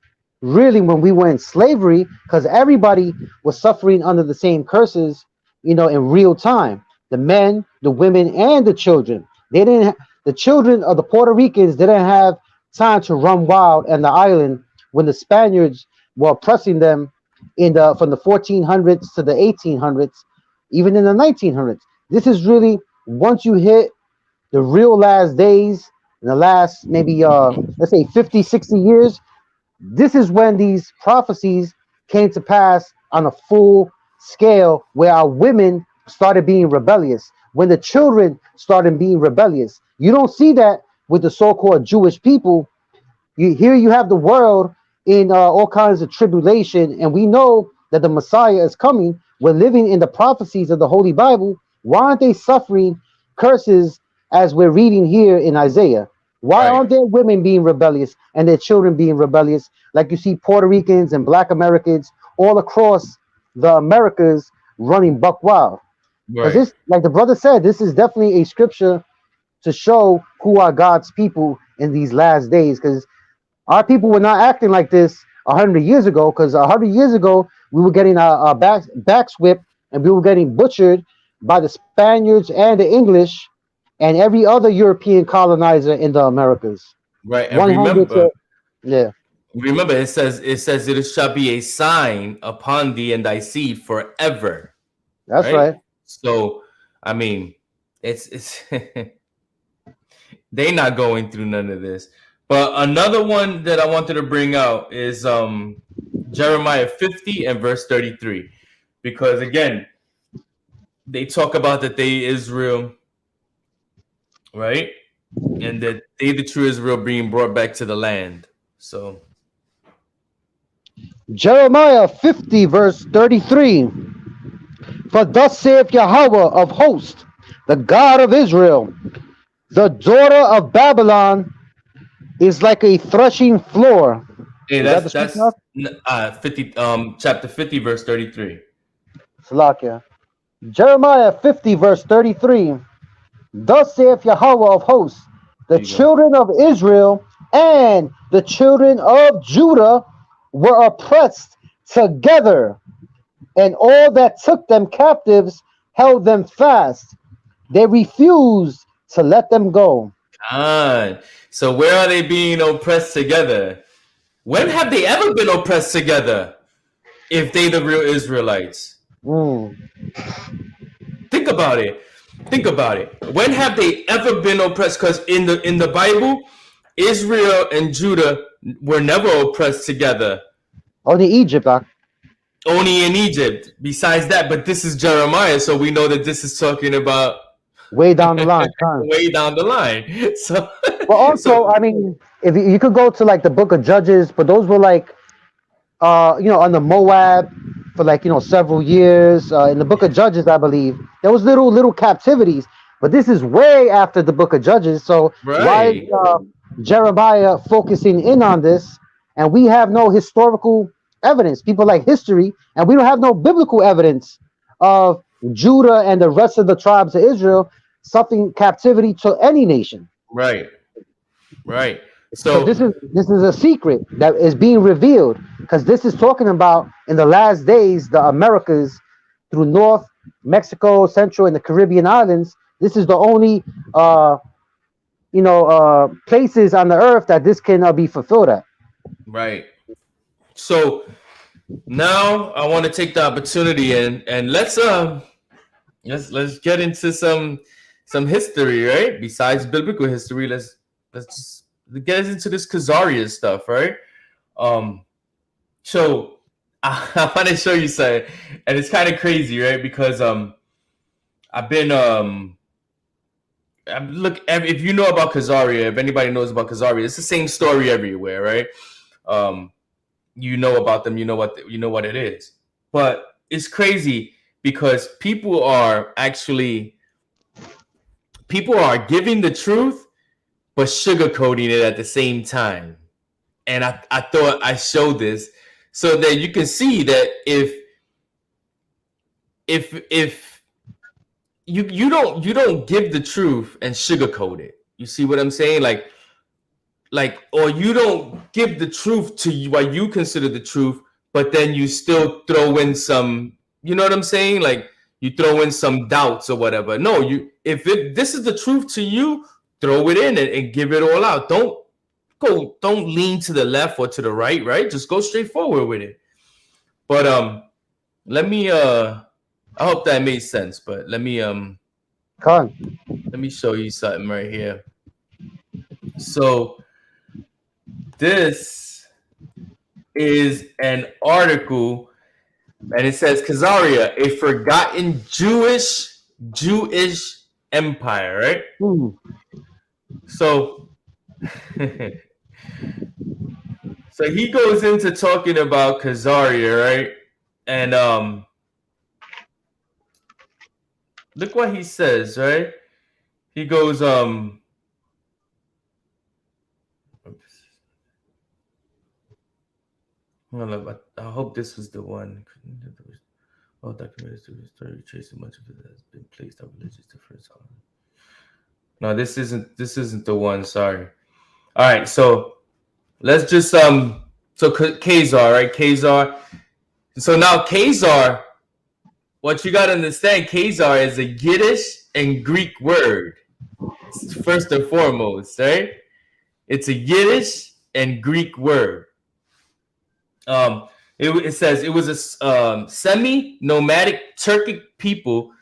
really when we were in slavery because everybody was suffering under the same curses, in real time. The men, the women, and the children. They didn't. The children of the Puerto Ricans didn't have time to run wild on the island when the Spaniards were oppressing them from the 1400s to the 1800s, even in the 1900s. This is really once you hit the real last days in the last maybe let's say 50, 60 years, this is when these prophecies came to pass on a full scale where our women started being rebellious, when the children started being rebellious. You don't see that with the so-called Jewish people. You have the world in all kinds of tribulation, and we know that the Messiah is coming. We're living in the prophecies of the Holy Bible. Why aren't they suffering curses as we're reading here in Isaiah? Why Right. aren't their women being rebellious and their children being rebellious? Like you see Puerto Ricans and Black Americans all across the Americas running buck wild. Because Right. this, like the brother said, this is definitely a scripture to show who are God's people in these last days. Because our people were not acting like this 100 years ago. Because 100 years ago, we were getting our backs whipped and we were getting butchered by the Spaniards and the English and every other European colonizer in the Americas. Right. And 100 remember, to, yeah, remember, it says it shall be a sign upon thee and thy seed forever. that's Right. right. So, I mean, it's they not going through none of this. But another one that I wanted to bring out is Jeremiah 50 and verse 33. Because again, they talk about that they Israel, right? And that they, the true Israel, being brought back to the land. So Jeremiah 50, verse 33. For thus saith Yahweh of hosts, the God of Israel, the daughter of Babylon is like a threshing floor. hey, Is that the that's scripture? 50 chapter 50 verse 33. Salakia. Jeremiah 50, verse 33. Thus saith Yahweh of hosts, the There you go. children of Israel and the children of Judah were oppressed together, and all that took them captives held them fast. They refused to let them go. So where are they being oppressed together? When have they ever been oppressed together? If they the real Israelites. Think about it. Think about it. When have they ever been oppressed? Because in the Bible, Israel and Judah were never oppressed together. Only Egypt, Only in Egypt. Besides that, but this is Jeremiah, so we know that this is talking about way down the line. way down the line. So, Well, also, so I mean, if you could go to like the Book of Judges, but those were like, on the Moab for like several years. In the Book of Judges, I believe there was little captivities, but this is way after the Book of Judges. So why right. is Jeremiah focusing in on this? And we have no historical evidence. People like history, and we don't have no biblical evidence of Judah and the rest of the tribes of Israel suffering captivity to any nation. Right. Right. So So this is a secret that is being revealed, because this is talking about in the last days the Americas through North Mexico, Central, and the Caribbean islands. This is the only places on the earth that this can be fulfilled at. right. So now I want to take the opportunity and let's get into some history, right? Besides biblical history, let's just get into this Khazaria stuff, right? So I want to show you something, and it's kind of crazy, right? Because I've been if you know about Khazaria, if anybody knows about Khazaria, it's the same story everywhere, right? You know about them, you know what it is, but it's crazy because people are giving the truth but sugarcoating it at the same time. And I thought I showed this so that you can see that if you don't give the truth and sugarcoat it. You see what I'm saying? Or you don't give the truth to you what you consider the truth, but then you still throw in some, you know what I'm saying? Like you throw in some doubts or whatever. No, if this is the truth to you, throw it in and give it all out. Don't lean to the left or to the right, right? Just go straight forward with it. But let me I hope that made sense, but let me show you something right here. So this is an article and it says Khazaria, a forgotten Jewish empire, right? So so he goes into talking about Khazaria, right? And look what he says, right? He goes, I hope this was the one. All documented through the story, tracing much of it has been placed on religious difference. No, this isn't the one. Sorry. All right, so let's just so Khazar, right? Khazar. So now Khazar, what you got to understand, Khazar is a Yiddish and Greek word. First and foremost, right? It's a Yiddish and Greek word. It says it was a semi-nomadic Turkic people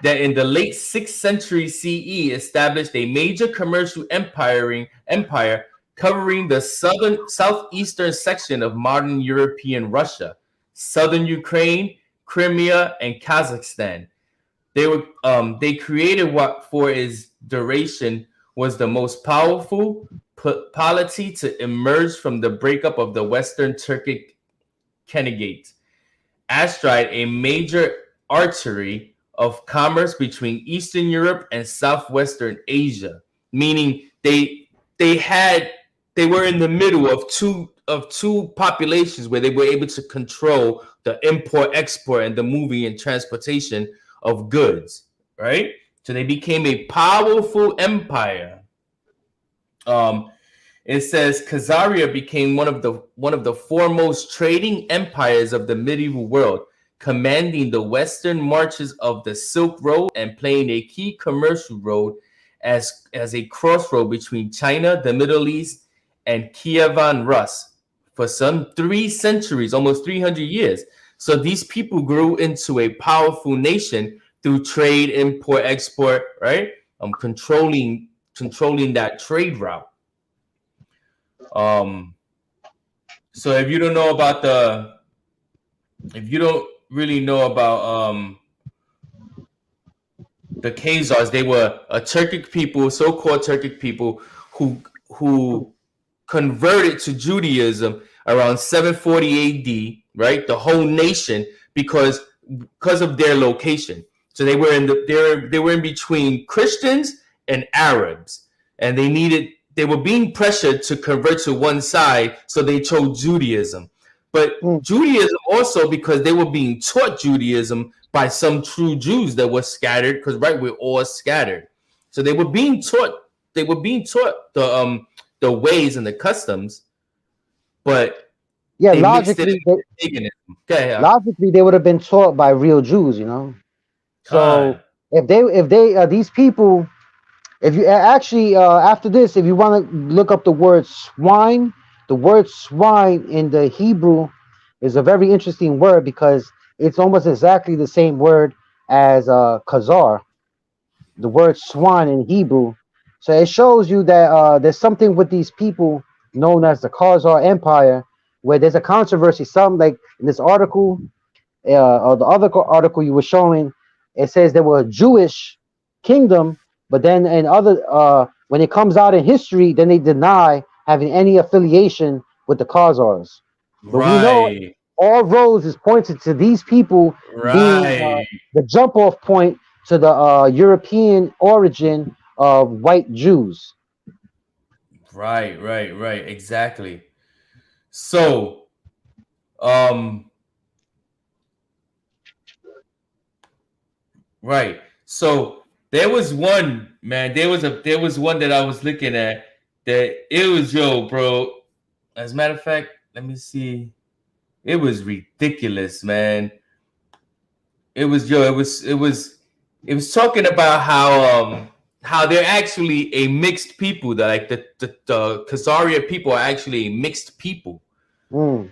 that in the late 6th century CE established a major commercial empire covering the southeastern section of modern European Russia, southern Ukraine, Crimea, and Kazakhstan. They created what for its duration was the most powerful polity to emerge from the breakup of the Western Turkic Khanate, astride a major artery of commerce between Eastern Europe and Southwestern Asia, meaning they were in the middle of two populations where they were able to control the import, export, and the moving and transportation of goods, right? So they became a powerful empire. It says Khazaria became one of the foremost trading empires of the medieval world, commanding the western marches of the Silk Road and playing a key commercial role as a crossroad between China, the Middle East, and Kievan Rus for some 3 centuries, almost 300 years. So these people grew into a powerful nation through trade, import, export, right? Controlling that trade route. So if you don't really know about the Khazars, they were a Turkic people, so-called Turkic people who converted to Judaism around 740 AD, right? The whole nation because of their location. So they were in between Christians and Arabs, and they were being pressured to convert to one side, so they chose Judaism. But Judaism also, because they were being taught Judaism by some true Jews that were scattered, because we're all scattered. So they were being taught the ways and the customs, but Yeah, they mixed it logically, in paganism. Okay, logically, they would have been taught by real Jews, you know. So if they these people, if you actually after this, if you want to look up the word swine in the Hebrew is a very interesting word because it's almost exactly the same word as khazar, the word swine in Hebrew. So it shows you that there's something with these people known as the Khazar Empire, where there's a controversy. Some, like in this article, or the other article you were showing, it says there were a Jewish kingdom, but then in other when it comes out in history, then they deny having any affiliation with the Khazars. But we know right, all roads is pointed to these people being right, the jump off point to the European origin of white Jews. right, exactly. So, right. So there was one, man. There was one that I was looking at that it was, yo, bro. As a matter of fact, let me see. It was ridiculous, man. It was talking about how they're actually a mixed people. That like the Khazaria people are actually a mixed people. I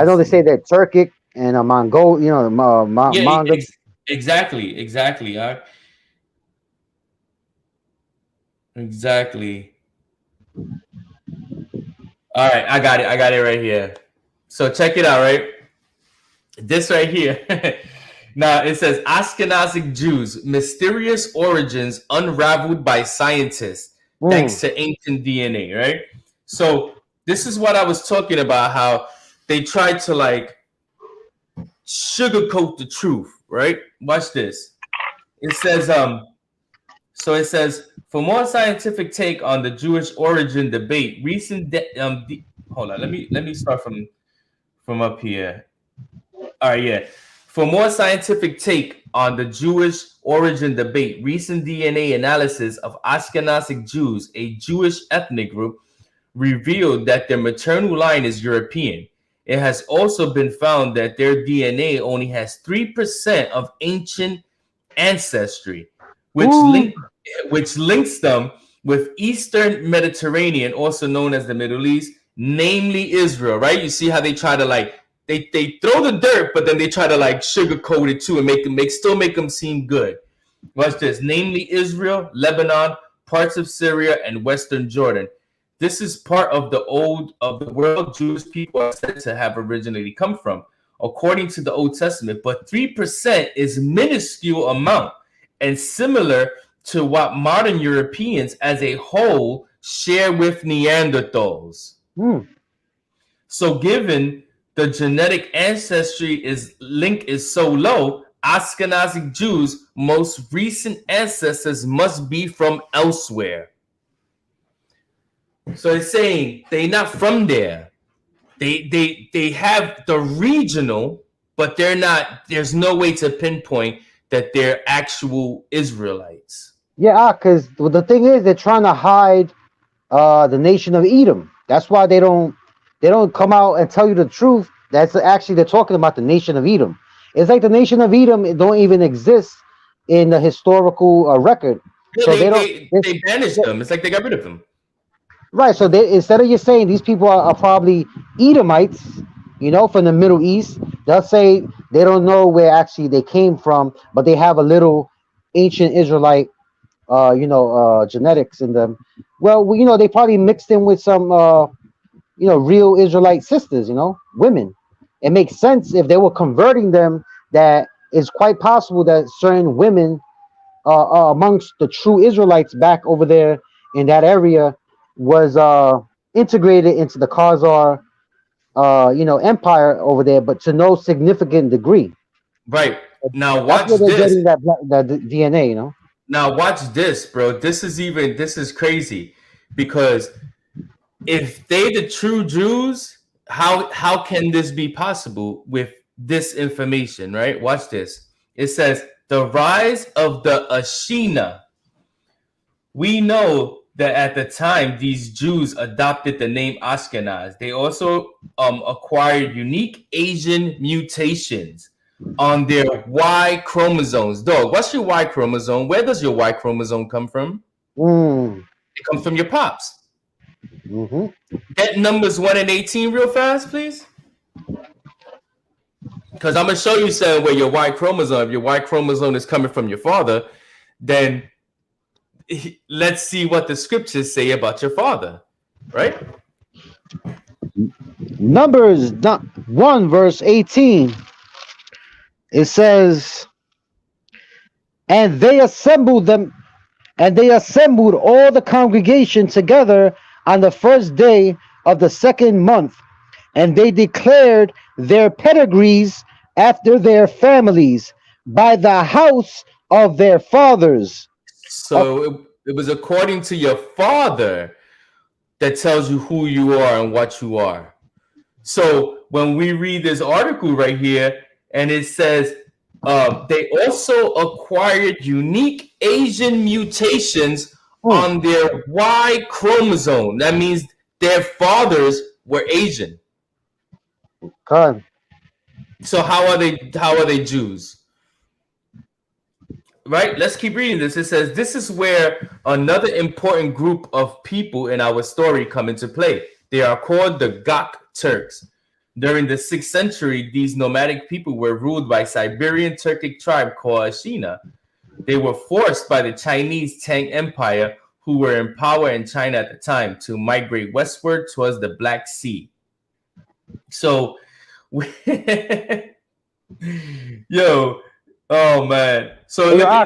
know they say they're Turkic and a Mongol, you know, Mongol. Exactly. Exactly. All right, I got it right here. So check it out, right? This right here. Now it says Ashkenazic Jews, mysterious origins unraveled by scientists thanks to ancient DNA, right? So this is what I was talking about, how they tried to like sugarcoat the truth, right? Watch this. It says, it says, for more scientific take on the Jewish origin debate, hold on, let me start from up here. All right, yeah. For more scientific take on the Jewish origin debate, recent DNA analysis of Ashkenazic Jews, a Jewish ethnic group, revealed that their maternal line is European. It has also been found that their DNA only has 3% of ancient ancestry, which links them with Eastern Mediterranean, also known as the Middle East, namely Israel, right? You see how they try to like, they throw the dirt, but then they try to like sugarcoat it too and make them seem good. Watch this. Namely Israel, Lebanon, parts of Syria, and Western Jordan. This is part of the world Jewish people are said to have originally come from, according to the Old Testament. But 3% is minuscule amount and similar to what modern Europeans as a whole share with Neanderthals. So given the genetic ancestry link is so low, Ashkenazi Jews' most recent ancestors must be from elsewhere. So it's saying they're not from there. They have the regional, but they're not. There's no way to pinpoint that they're actual Israelites. Yeah, because the thing is, they're trying to hide the nation of Edom. That's why they don't come out and tell you the truth. That's actually they're talking about the nation of Edom. It's like the nation of Edom don't even exist in the historical record. Yeah, so they banished them. It's like they got rid of them. Right. So instead of you saying these people are probably Edomites, from the Middle East, they'll say they don't know where actually they came from, but they have a little ancient Israelite, genetics in them. Well, they probably mixed in with some, real Israelite sisters, women. It makes sense if they were converting them. That it's quite possible that certain women amongst the true Israelites back over there in that area was integrated into the Khazar, empire over there, but to no significant degree. Right. Now watch That's where they're this. getting that DNA, Now watch this, bro. This is crazy, because if they the true Jews, how can this be possible with this information, right? Watch this. It says the rise of the Ashina. We know that at the time these Jews adopted the name Ashkenaz. They also acquired unique Asian mutations on their Y chromosomes. Dog, what's your Y chromosome? Where does your Y chromosome come from? It comes from your pops. Get numbers 1 and 18 real fast, please. Because I'm going to show you something where your Y chromosome, if your Y chromosome is coming from your father, then let's see what the scriptures say about your father, right? Numbers 1 verse 18. It says, and they assembled all the congregation together on the first day of the second month, and they declared their pedigrees after their families by the house of their fathers. So it was according to your father that tells you who you are and what you are. So when we read this article right here, and it says they also acquired unique Asian mutations on their Y chromosome. That means their fathers were Asian. God. So how are they Jews? Right? Let's keep reading this. It says, this is where another important group of people in our story come into play. They are called the Gok Turks. During the 6th century, these nomadic people were ruled by Siberian Turkic tribe called Ashina. They were forced by the Chinese Tang Empire, who were in power in China at the time, to migrate westward towards the Black Sea. So, oh man. So I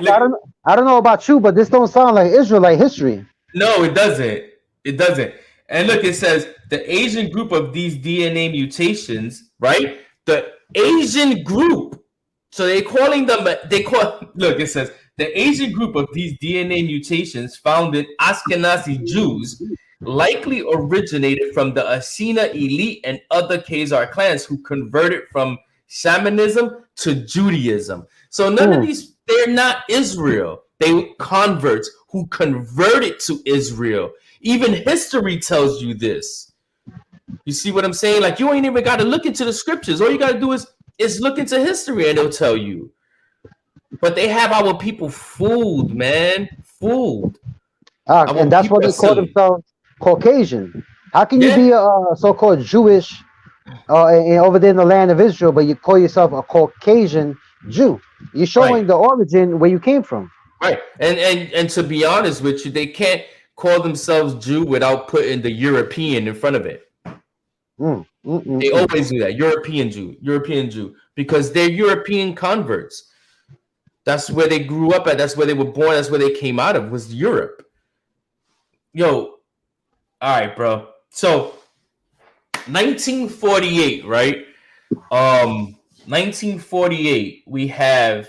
don't know about you, but this don't sound like Israelite history. No, it doesn't. It doesn't. And look, it says the Asian group of these DNA mutations, right? The Asian group. So they're calling them, look, it says the Asian group of these DNA mutations founded Ashkenazi Jews likely originated from the Ashina elite and other Khazar clans who converted from shamanism to Judaism. So none of these, they're not Israel. They were converts who converted to Israel. Even history tells you this. You see what I'm saying? Like, you ain't even got to look into the scriptures. All you got to do is look into history and it'll tell you. But they have our people fooled, man. Fooled. And that's what they call themselves, Caucasian. How can you be a so-called Jewish over there in the land of Israel, but you call yourself a Caucasian Jew? You're showing the origin where you came from. Right. And to be honest with you, they can't call themselves Jew without putting the European in front of it. They always do that. European Jew, because they're European converts. That's where they grew up at. That's where they were born. That's where they came out of, was Europe. Yo, all right, bro. So 1948, right? 1948, we have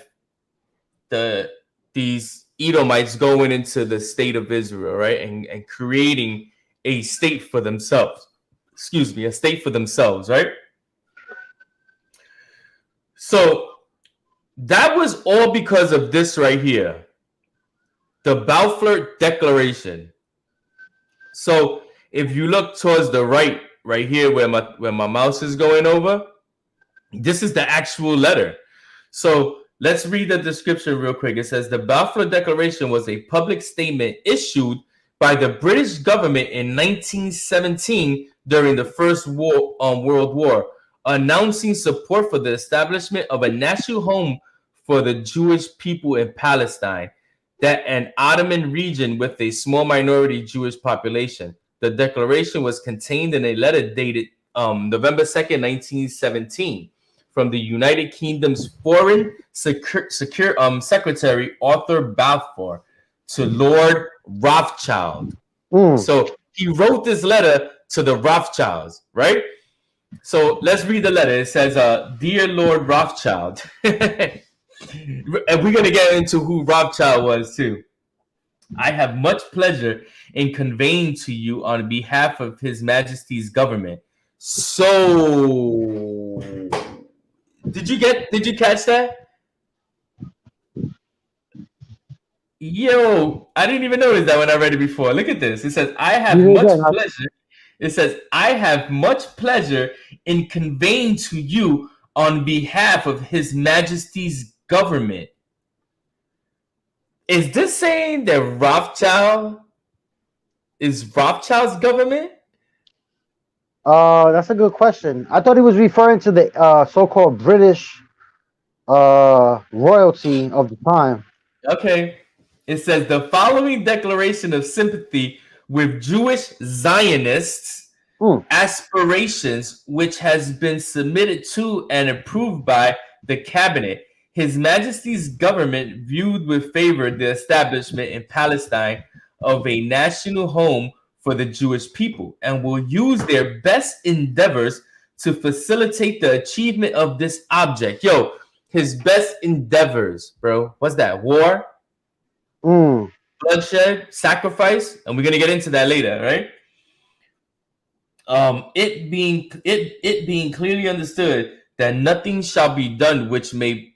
these Edomites going into the state of Israel, right? And creating a state for themselves. Excuse me, a state for themselves, right? So that was all because of this right here, the Balfour Declaration. So if you look towards the right here where my mouse is going over, this is the actual letter. So let's read the description real quick. It says the Balfour Declaration was a public statement issued by the British government in 1917 during the First World War, announcing support for the establishment of a national home for the Jewish people in Palestine, that an Ottoman region with a small minority Jewish population. The declaration was contained in a letter dated November 2nd, 1917, from the United Kingdom's Foreign Secretary Arthur Balfour to Lord Rothschild. So he wrote this letter to the Rothschilds, right? So let's read the letter. It says, Dear Lord Rothschild, and we're going to get into who Rothschild was too. I have much pleasure in conveying to you on behalf of His Majesty's government. So, did you catch that? Yo, I didn't even notice that when I read it before. Look at this. It says, I have much pleasure. It says, I have much pleasure in conveying to you on behalf of His Majesty's government. Is this saying that Rothschild is Rothschild's government? That's a good question. I thought he was referring to the so-called British royalty of the time. Okay. It says the following declaration of sympathy with Jewish Zionists aspirations, which has been submitted to and approved by the cabinet. His Majesty's government viewed with favor the establishment in Palestine of a national home for the Jewish people and will use their best endeavors to facilitate the achievement of this object. Yo, his best endeavors, bro. What's that? War? Bloodshed? Sacrifice? And we're going to get into that later, right? It being clearly understood that nothing shall be done which may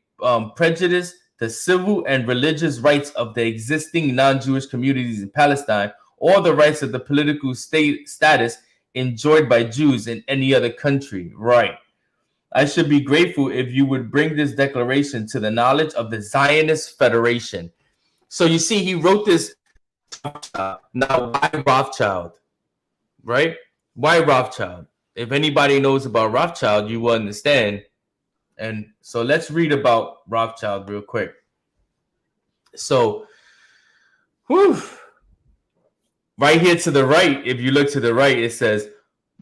prejudice the civil and religious rights of the existing non-Jewish communities in Palestine or the rights of the political status enjoyed by Jews in any other country. Right. I should be grateful if you would bring this declaration to the knowledge of the Zionist Federation. So you see, he wrote this. Now, why Rothschild? Right? Why Rothschild? If anybody knows about Rothschild, you will understand. And so let's read about Rothschild real quick. So, right here to the right, if you look to the right, it says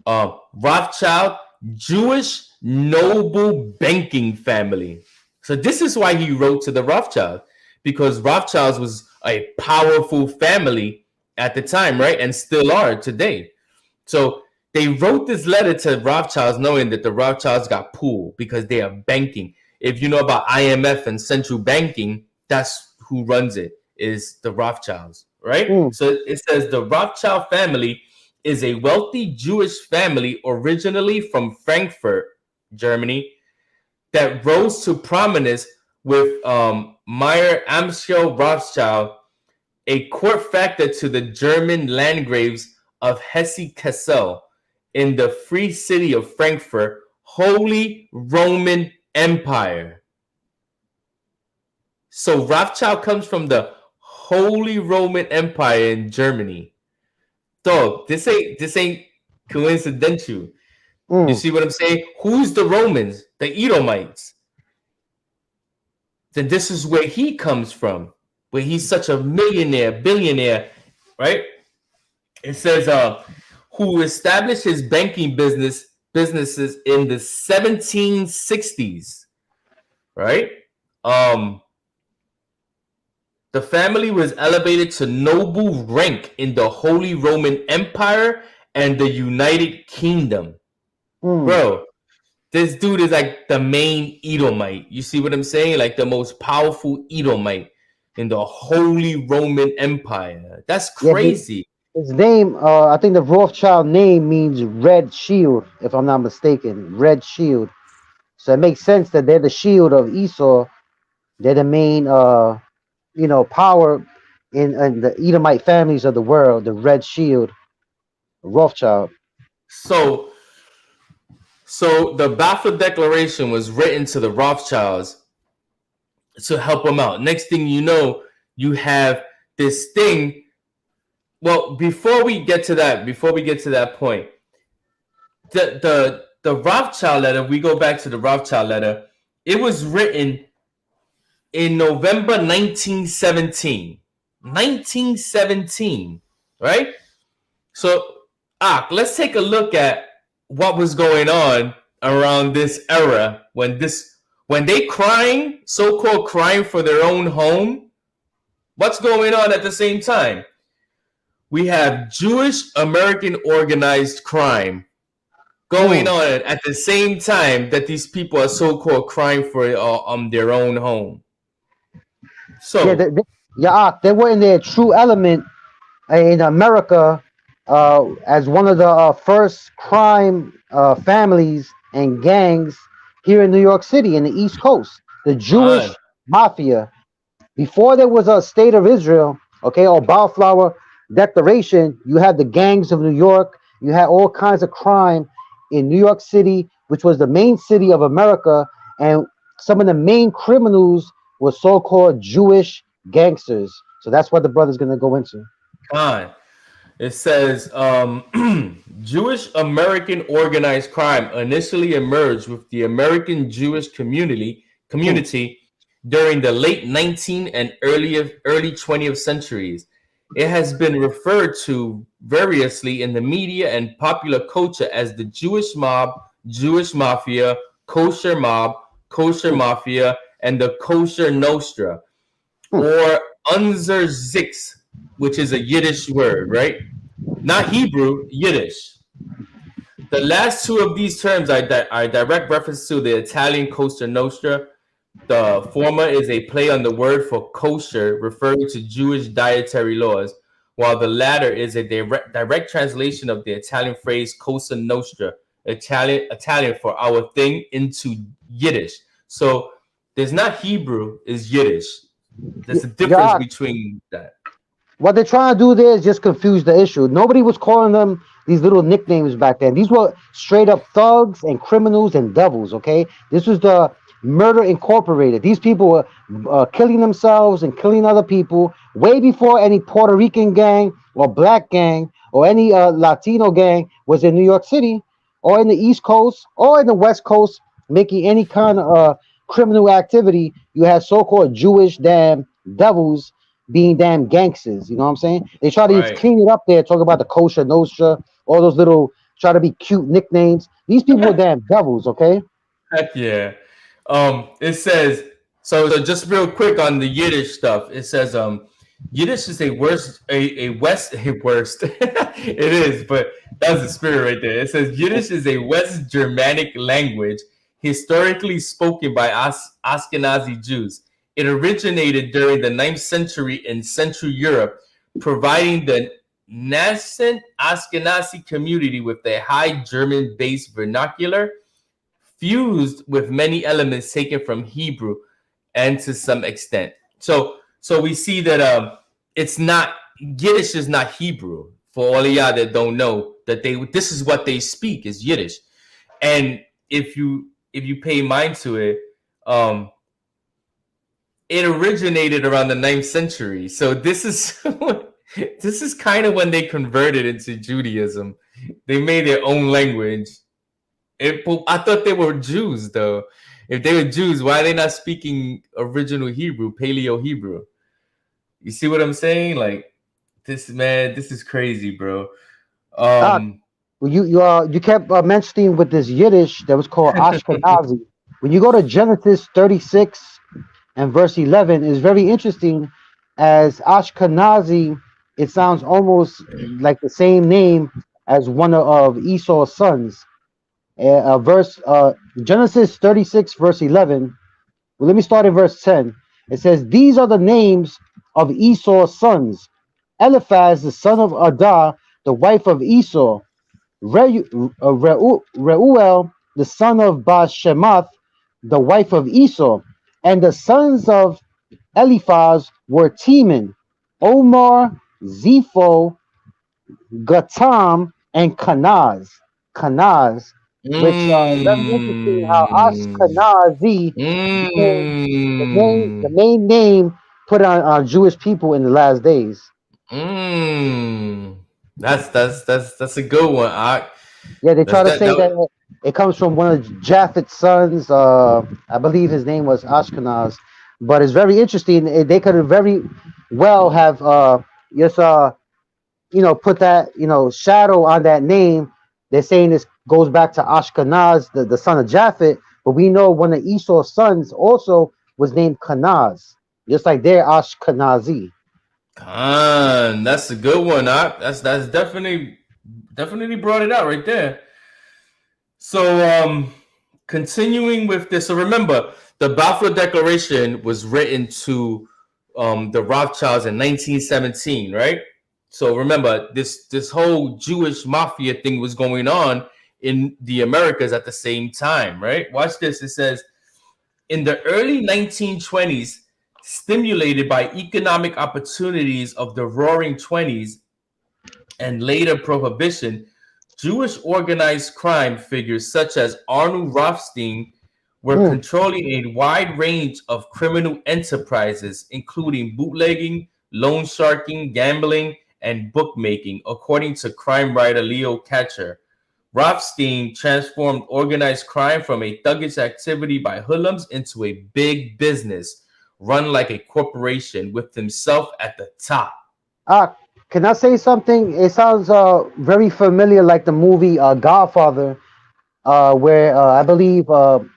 Rothschild, Jewish noble banking family. So this is why he wrote to the Rothschild, because Rothschilds was a powerful family at the time, right? And still are today. So they wrote this letter to Rothschilds knowing that the Rothschilds got pulled because they are banking. If you know about IMF and central banking, that's who runs it, is the Rothschilds, right? So it says the Rothschild family is a wealthy Jewish family originally from Frankfurt, Germany, that rose to prominence with Meyer Amschel Rothschild, a court factor to the German Landgraves of Hesse-Kassel in the free city of Frankfurt, Holy Roman Empire. So Rothschild comes from the Holy Roman Empire in Germany. Dog, this ain't coincidental. You see what I'm saying? Who's the Romans? The Edomites. Then this is where he comes from. but he's such a millionaire, billionaire, right? It says, who established his banking businesses in the 1760s, right? The family was elevated to noble rank in the Holy Roman Empire and the United Kingdom. Bro, this dude is like the main Edomite. You see what I'm saying? Like the most powerful Edomite in the Holy Roman Empire. That's crazy. His name, I think the Rothschild name means red shield, if I'm not mistaken. Red shield. So it makes sense that they're the shield of Esau. They're the main, power in the Edomite families of the world. The red shield, Rothschild. So the Balfour Declaration was written to the Rothschilds to help them out. Next thing you know, you have this thing. Well, before we get to that point, the Rothschild letter, we go back to the Rothschild letter. It was written in November 1917. 1917, right? So, let's take a look at what was going on around this era when they so-called crying for their own home. What's going on at the same time? We have Jewish American organized crime going on at the same time that these people are so-called crying for their own home. So they were in their true element in America as one of the first crime families and gangs here in New York City in the East Coast, the Jewish mafia. Before there was a state of Israel, or Balfour Declaration, you had the gangs of New York. You had all kinds of crime in New York City, which was the main city of America, and some of the main criminals were so-called Jewish gangsters. So that's what the brother's going to go into. It says Jewish American organized crime initially emerged with the American Jewish community during the late 19th and early 20th centuries. It has been referred to variously in the media and popular culture as the Jewish mob, Jewish mafia, kosher mob, kosher mafia, and the kosher nostra, or Unser Zix, which is a Yiddish word, right? Not Hebrew, Yiddish. The last two of these terms are direct reference to the Italian Cosa Nostra. The former is a play on the word for kosher, referring to Jewish dietary laws, while the latter is a direct translation of the Italian phrase Cosa Nostra, Italian for our thing, into Yiddish. So there's not Hebrew, is Yiddish. There's a difference between that. What they're trying to do there is just confuse the issue. Nobody was calling them these little nicknames back then. These were straight up thugs and criminals and devils, okay? This was the Murder Incorporated. These people were killing themselves and killing other people way before any Puerto Rican gang or black gang or any Latino gang was in New York City or in the East Coast or in the West Coast making any kind of criminal activity. You had so-called Jewish damn devils being damn gangsters. You know what I'm saying? They try to clean it up there, talk about the kosher nostra, all those little try to be cute nicknames. These people are damn devils, okay? Heck yeah. It says, so just real quick on the Yiddish stuff. It says Yiddish is it is, but that's the spirit right there. It says Yiddish is a West Germanic language historically spoken by Ashkenazi Jews. It originated during the 9th century in Central Europe, providing the nascent Ashkenazi community with a high German-based vernacular, fused with many elements taken from Hebrew and to some extent. So we see that it's not, Yiddish is not Hebrew. For all of y'all that don't know, that this is what they speak, is Yiddish. And if you pay mind to it, it originated around the 9th century. So this is kind of when they converted into Judaism. They made their own language. I thought they were Jews, though. If they were Jews, why are they not speaking original Hebrew, Paleo Hebrew? You see what I'm saying? Like this, man. This is crazy, bro. Ah, well, you kept mentioning with this Yiddish that was called Ashkenazi. When you go to Genesis 36 and verse 11, is very interesting. As Ashkenazi, it sounds almost like the same name as one of Esau's sons. Verse Genesis 36 verse 11. Well, let me start in verse 10. It says, "These are the names of Esau's sons: Eliphaz, the son of Adah, the wife of Esau; Reuel, the son of Bashemath, the wife of Esau. And the sons of Eliphaz were Teman, Omar, Zepho, Gatam, and Kanaz. Kanaz, which very interesting how Mm. Ashkenazi became the Mm. main name put on Jewish people in the last days. Mm. That's a good one. Yeah, they That's try to that. say that it comes from one of Japhet's sons. I believe his name was Ashkenaz, but it's very interesting. They could have very well have just put that shadow on that name. They're saying this goes back to Ashkenaz, the son of Japhet, but we know one of Esau's sons also was named Kanaz, just like they're Ashkenazi. Khan, that's a good one. That's definitely brought it out right there. So continuing with this, so remember the Balfour Declaration was written to the Rothschilds in 1917, right? So remember this whole Jewish mafia thing was going on in the Americas at the same time, right? Watch this. It says in the early 1920s, stimulated by economic opportunities of the Roaring Twenties and later prohibition, Jewish organized crime figures such as Arnold Rothstein were Mm. controlling a wide range of criminal enterprises, including bootlegging, loan sharking, gambling, and bookmaking, according to crime writer Leo Katcher. Rothstein transformed organized crime from a thuggish activity by hoodlums into a big business run like a corporation with himself at the top. Ah, can I say something? It sounds very familiar, like the movie Godfather, where I believe the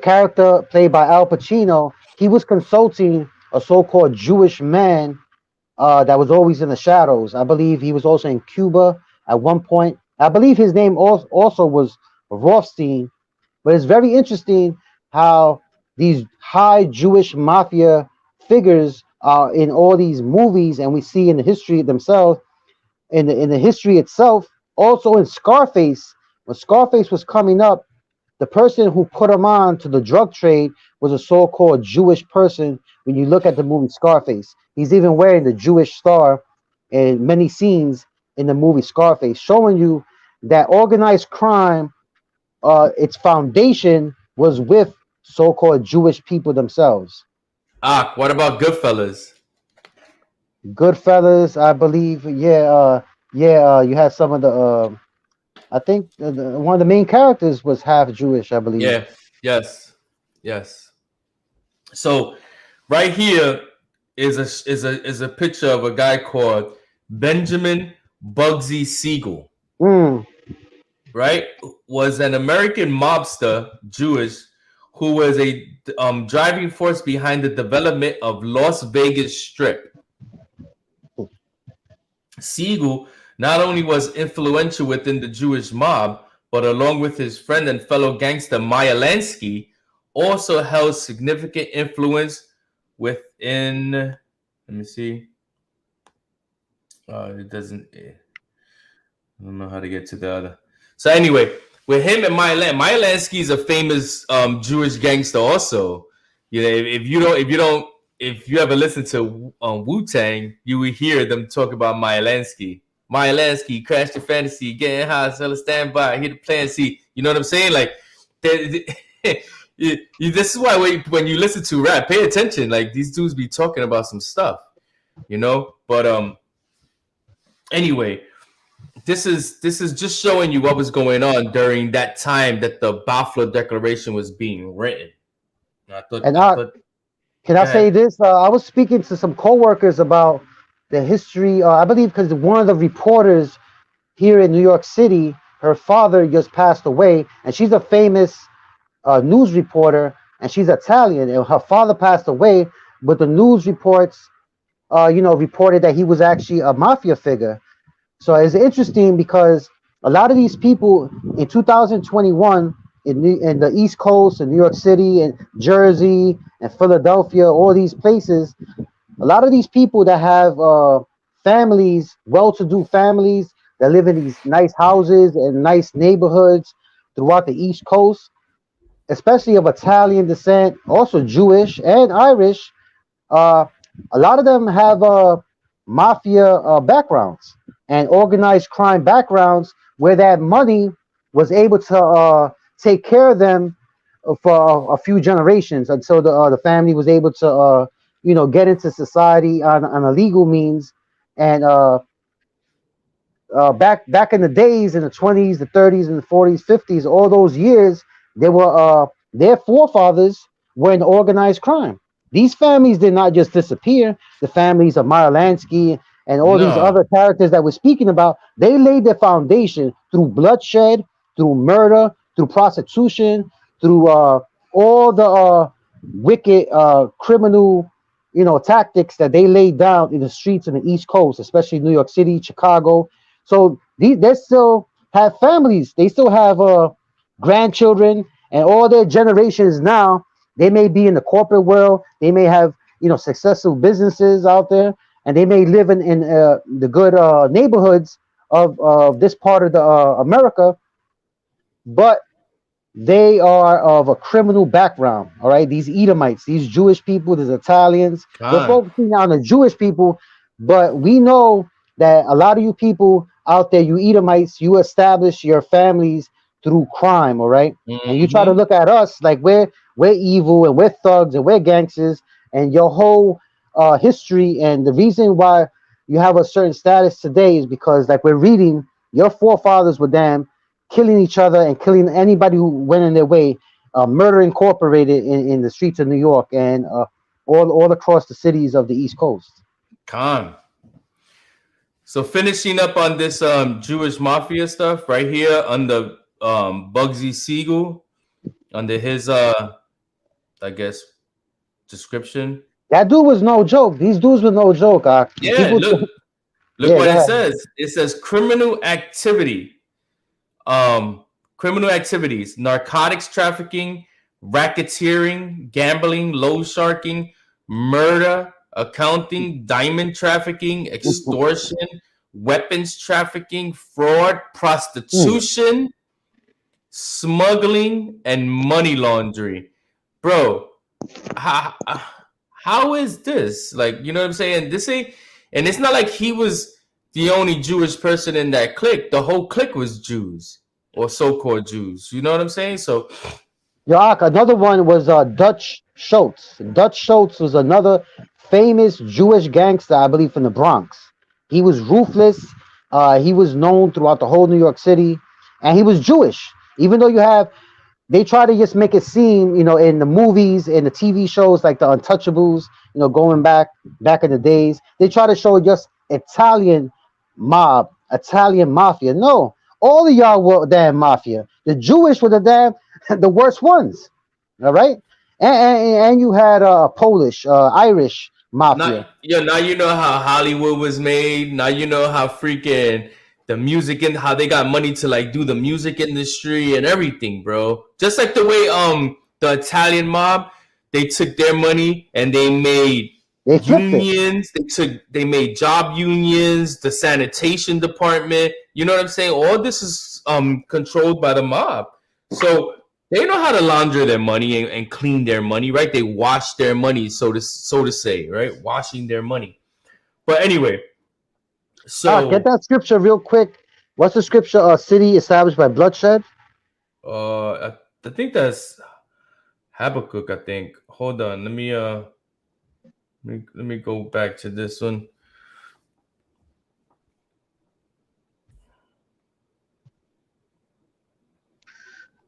character played by Al Pacino, he was consulting a so-called Jewish man that was always in the shadows. I believe he was also in Cuba at one point. I believe his name also was Rothstein. But it's very interesting how these high Jewish mafia figures are in all these movies, and we see in the history themselves, in the history itself, also in Scarface. When Scarface was coming up, the person who put him on to the drug trade was a so-called Jewish person. When you look at the movie Scarface, he's even wearing the Jewish star in many scenes in the movie Scarface, showing you that organized crime, its foundation was with so-called Jewish people themselves. What about Goodfellas? Goodfellas, I believe. Yeah, you had some of the. I think one of the main characters was half Jewish, I believe. Yeah, yes, yes. So right here is a picture of a guy called Benjamin Bugsy Siegel, Mm, right? Was an American mobster, Jewish, who was a driving force behind the development of Las Vegas Strip. Siegel not only was influential within the Jewish mob, but along with his friend and fellow gangster Meyer Lansky, also held significant influence within. Let me see. It doesn't. I don't know how to get to the other. So anyway, with him and Meyer Lansky is a famous Jewish gangster. Also, you know, if you ever listen to Wu Tang, you will hear them talk about Meyer Lansky. Meyer Lansky, crash your fantasy, getting high, sell a standby, hit the plan. See, you know what I'm saying? Like, this is why when you listen to rap, pay attention. Like these dudes be talking about some stuff, you know. But anyway, this is just showing you what was going on during that time that the Balfour Declaration was being written. and I thought Can I Go say ahead. this? I was speaking to some coworkers about the history. I believe because one of the reporters here in New York City, her father just passed away, and she's a famous news reporter, and she's Italian, and her father passed away. But the news reports, reported that he was actually a mafia figure. So it's interesting because a lot of these people in 2021 in the East Coast, in New York City, and Jersey, and Philadelphia, all these places, a lot of these people that have families, well-to-do families that live in these nice houses and nice neighborhoods throughout the East Coast, especially of Italian descent, also Jewish and Irish, uh, a lot of them have mafia backgrounds and organized crime backgrounds where that money was able to take care of them for a few generations until the family was able to get into society on a legal means. And back in the days, in the 20s, the 30s, and the 40s, 50s, all those years, they were their forefathers were in organized crime. These families did not just disappear. The families of Meyer Lansky and all these No, other characters that we're speaking about, they laid their foundation through bloodshed, through murder, through prostitution, through all the wicked criminal tactics that they laid down in the streets in the East Coast, especially New York City, Chicago. So they still have families. They still have grandchildren, and all their generations now. They may be in the corporate world. They may have successful businesses out there, and they may live in the good neighborhoods of this part of the America. But they are of a criminal background. All right, these Edomites, these Jewish people, these Italians. We're Khan. focusing on the Jewish people, but we know that a lot of you people out there, you Edomites, you establish your families through crime. All right, and you try to Mm-hmm. look at us like we're evil and we're thugs and we're gangsters, and your whole history and the reason why you have a certain status today is because, like we're reading, your forefathers were damn killing each other and killing anybody who went in their way. Murder Incorporated in the streets of New York and all across the cities of the East Coast. Khan. So finishing up on this Jewish mafia stuff right here under Bugsy Siegel under his I guess description. That dude was no joke. These dudes were no joke. Yeah, People, look yeah, what go it ahead. says. It says criminal activity. Criminal activities, narcotics trafficking, racketeering, gambling, loan sharking, murder, accounting, diamond trafficking, extortion, weapons trafficking, fraud, Mm. prostitution, smuggling, and money laundering. Bro, how, how is this? Like, you know what I'm saying? This ain't, and it's not like he was the only Jewish person in that clique. The whole clique was Jews or so-called Jews. You know what I'm saying? So, Another one was Dutch Schultz. Dutch Schultz was another famous Jewish gangster, I believe, from the Bronx. He was ruthless. He was known throughout the whole New York City, and he was Jewish. Even though they try to just make it seem, in the movies and the TV shows like the Untouchables, going back in the days, they try to show just Italian mob, Italian mafia. No, all of y'all were damn mafia. The Jewish were the damn the worst ones. All right, and you had Polish, Irish now, mafia. now you know how Hollywood was made. Now you know how freaking the music and how they got money to like do the music industry and everything, bro. Just like the way the Italian mob, they took their money and they made They flipped it. unions. They made job unions, the sanitation department. You know what I'm saying? All this is controlled by the mob. So they know how to launder their money and clean their money, right? They wash their money, so to say, right? Washing their money. But anyway, Get so that scripture real quick. What's the scripture? City established by bloodshed. I think that's Habakkuk. I think. Hold on, let me go back to this one.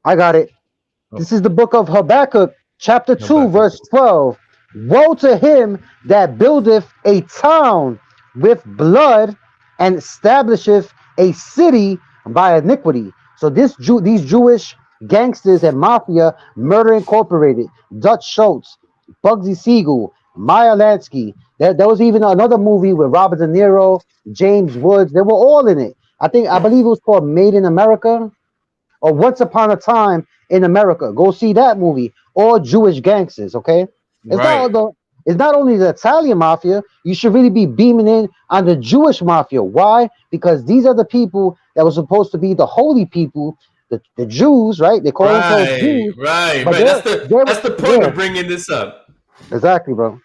I got it. Oh, This is the book of Habakkuk, chapter 2, Habakkuk. verse 12. Woe to him that buildeth a town with blood and establisheth a city by iniquity. So these Jewish gangsters and mafia, Murder Incorporated, Dutch Schultz, Bugsy Siegel, Meyer Lansky. There was even another movie with Robert De Niro, James Woods. They were all in it. I believe it was called Made in America or Once Upon a Time in America. Go see that movie. All Jewish gangsters, okay? It's not Right. it's not only the Italian mafia. You should really be beaming in on the Jewish mafia. Why? Because these are the people that were supposed to be the holy people, the Jews, right? They call themselves Right, Jews, right, but right. That's they're that's the point yeah, of bringing this up. exactly, bro.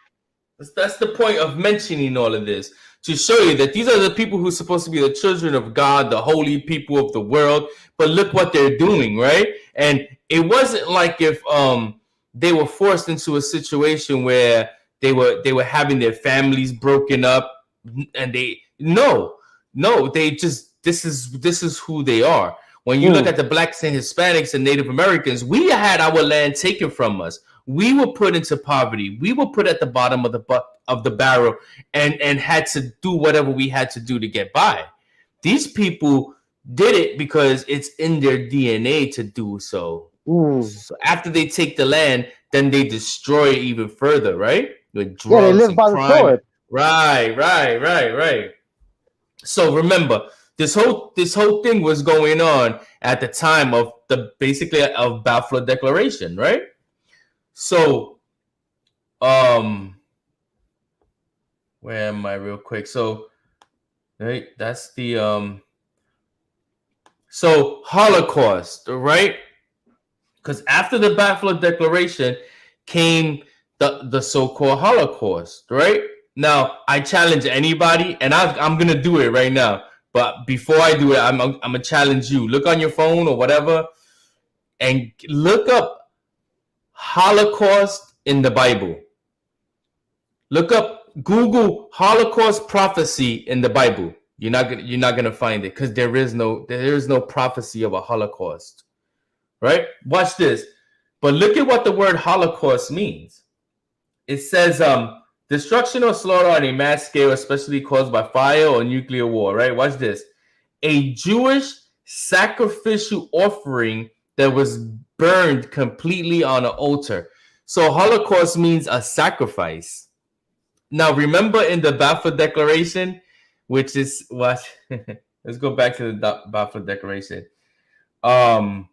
That's the point of mentioning all of this to show you that these are the people who are supposed to be the children of God, the holy people of the world. But look what they're doing, right? And it wasn't like if they were forced into a situation where they were having their families broken up, and they no, they just this is who they are. When you look Mm, at the blacks and Hispanics and Native Americans, we had our land taken from us. We were put into poverty. We were put at the bottom of the barrel, and had to do whatever we had to do to get by. These people did it because it's in their DNA to do so. mm. So after they take the land, then they destroy it even further, right? With Yeah, they drugs live and by the crime. sword. Right, right, right, right. So remember, this whole thing was going on at the time of the basically of Balfour Declaration, right? So um where am I real quick? So right, that's the so Holocaust, right? Because after the Balfour Declaration came the so-called Holocaust, right? Now I challenge anybody, and I'm gonna do it right now. But before I do it, I'm gonna challenge you. Look on your phone or whatever, and look up Holocaust in the Bible. Look up Google Holocaust prophecy in the Bible. You're not gonna find it because there is no prophecy of a Holocaust. Right? Watch this. But look at what the word Holocaust means. It says destruction or slaughter on a mass scale, especially caused by fire or nuclear war. Right? Watch this. A Jewish sacrificial offering that was burned completely on an altar. So Holocaust means a sacrifice. Now, remember in the Balfour Declaration, which is what? Let's go back to the Balfour Declaration. Um,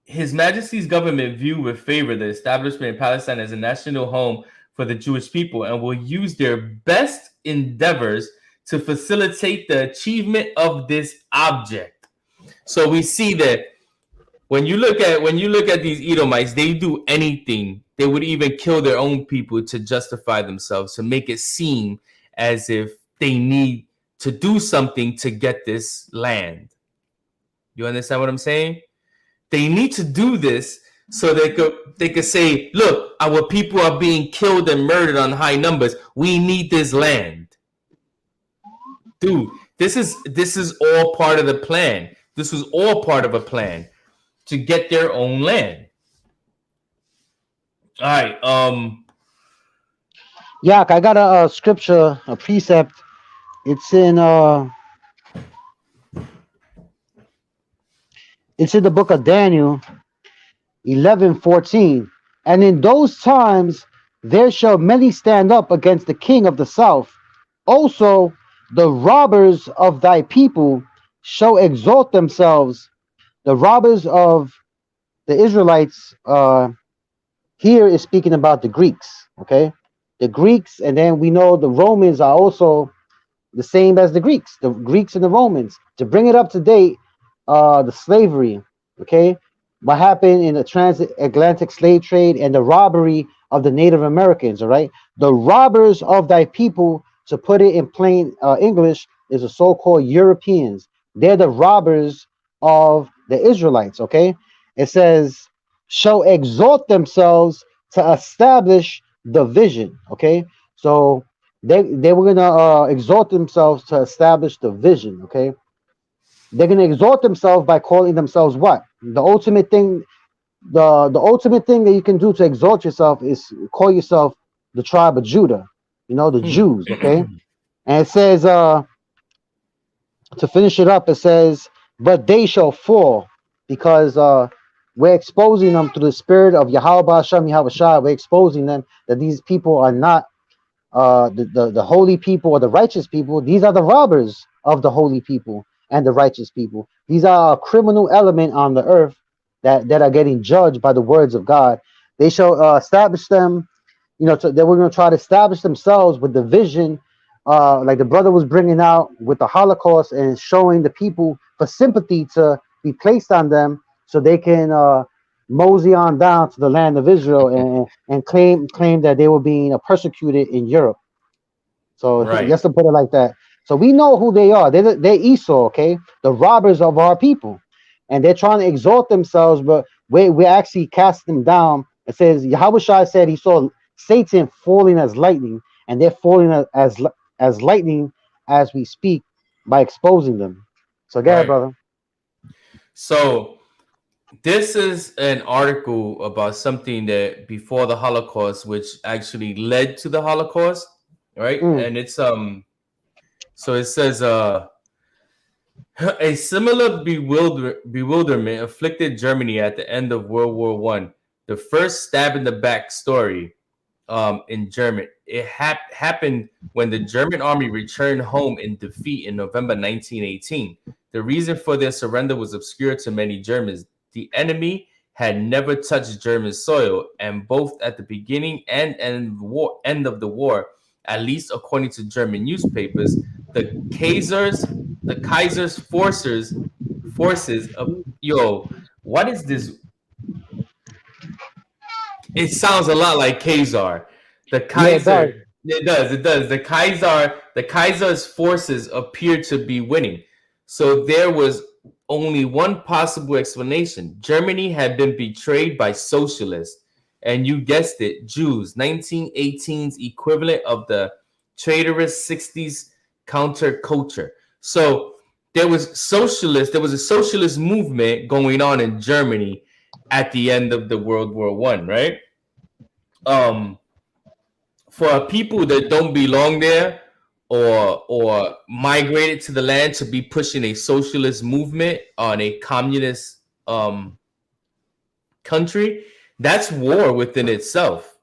His Majesty's government view with favor the establishment in Palestine as a national home for the Jewish people and will use their best endeavors to facilitate the achievement of this object. So we see that when you look at these Edomites, they do anything. They would even kill their own people to justify themselves, to make it seem as if they need to do something to get this land. You understand what I'm saying? They need to do this so they could say, look, our people are being killed and murdered on high numbers. We need this land. Dude, this is all part of the plan. This was all part of a plan to get their own land. All right. Yeah, I got a scripture, a precept. It's in the book of Daniel, 11:14. And in those times there shall many stand up against the king of the south. Also the robbers of thy people shall exalt themselves. The robbers of the Israelites here is speaking about the Greeks, okay? The Greeks, and then we know the Romans are also the same as the Greeks and the Romans. To bring it up to date, the slavery, okay? What happened in the transatlantic slave trade and the robbery of the Native Americans, all right? The robbers of thy people, to put it in plain English, is the so-called Europeans. They're the robbers of the Israelites, okay? It says, shall exalt themselves to establish the vision, okay? So they were gonna exalt themselves to establish the vision, okay? They're gonna exalt themselves by calling themselves what? The ultimate thing the ultimate thing that you can do to exalt yourself is call yourself the tribe of Judah, the Jews, okay? And it says, to finish it up, it says, but they shall fall because we're exposing them through the spirit of Yahweh Hashem Yahweh Shai. We're exposing them that these people are not the holy people or the righteous people. These are the robbers of the holy people and the righteous people. These are a criminal element on the earth that are getting judged by the words of God. They shall establish them, they were going to try to establish themselves with the vision, like the brother was bringing out with the Holocaust and showing the people for sympathy to be placed on them so they can mosey on down to the land of Israel and claim that they were being persecuted in Europe. So Right. just to put it like that. So we know who they are. They're Esau, okay? The robbers of our people. And they're trying to exalt themselves, but we actually cast them down. It says, Yahweh Shai said he saw Satan falling as lightning, and they're falling as lightning as we speak by exposing them. So go ahead, Right. brother. So this is an article about something that before the Holocaust, which actually led to the Holocaust, right? And it's so it says a similar bewilderment afflicted Germany at the end of World War One. The first stab in the back story in German. It happened when the German army returned home in defeat in November 1918. The reason for their surrender was obscure to many Germans. The enemy had never touched German soil, and both at the beginning and end of the war, at least according to German newspapers, the Kaiser's forces of what is this? It sounds a lot like Khazar. The Yeah, it does. Kaiser, it does. The Kaiser's forces appeared to be winning. So there was only one possible explanation. Germany had been betrayed by socialists, and you guessed it, Jews, 1918's equivalent of the traitorous 60s counterculture. So there was a socialist movement going on in Germany at the end of the World War One, right? For people that don't belong there or migrated to the land to be pushing a socialist movement on a communist country, that's war within itself.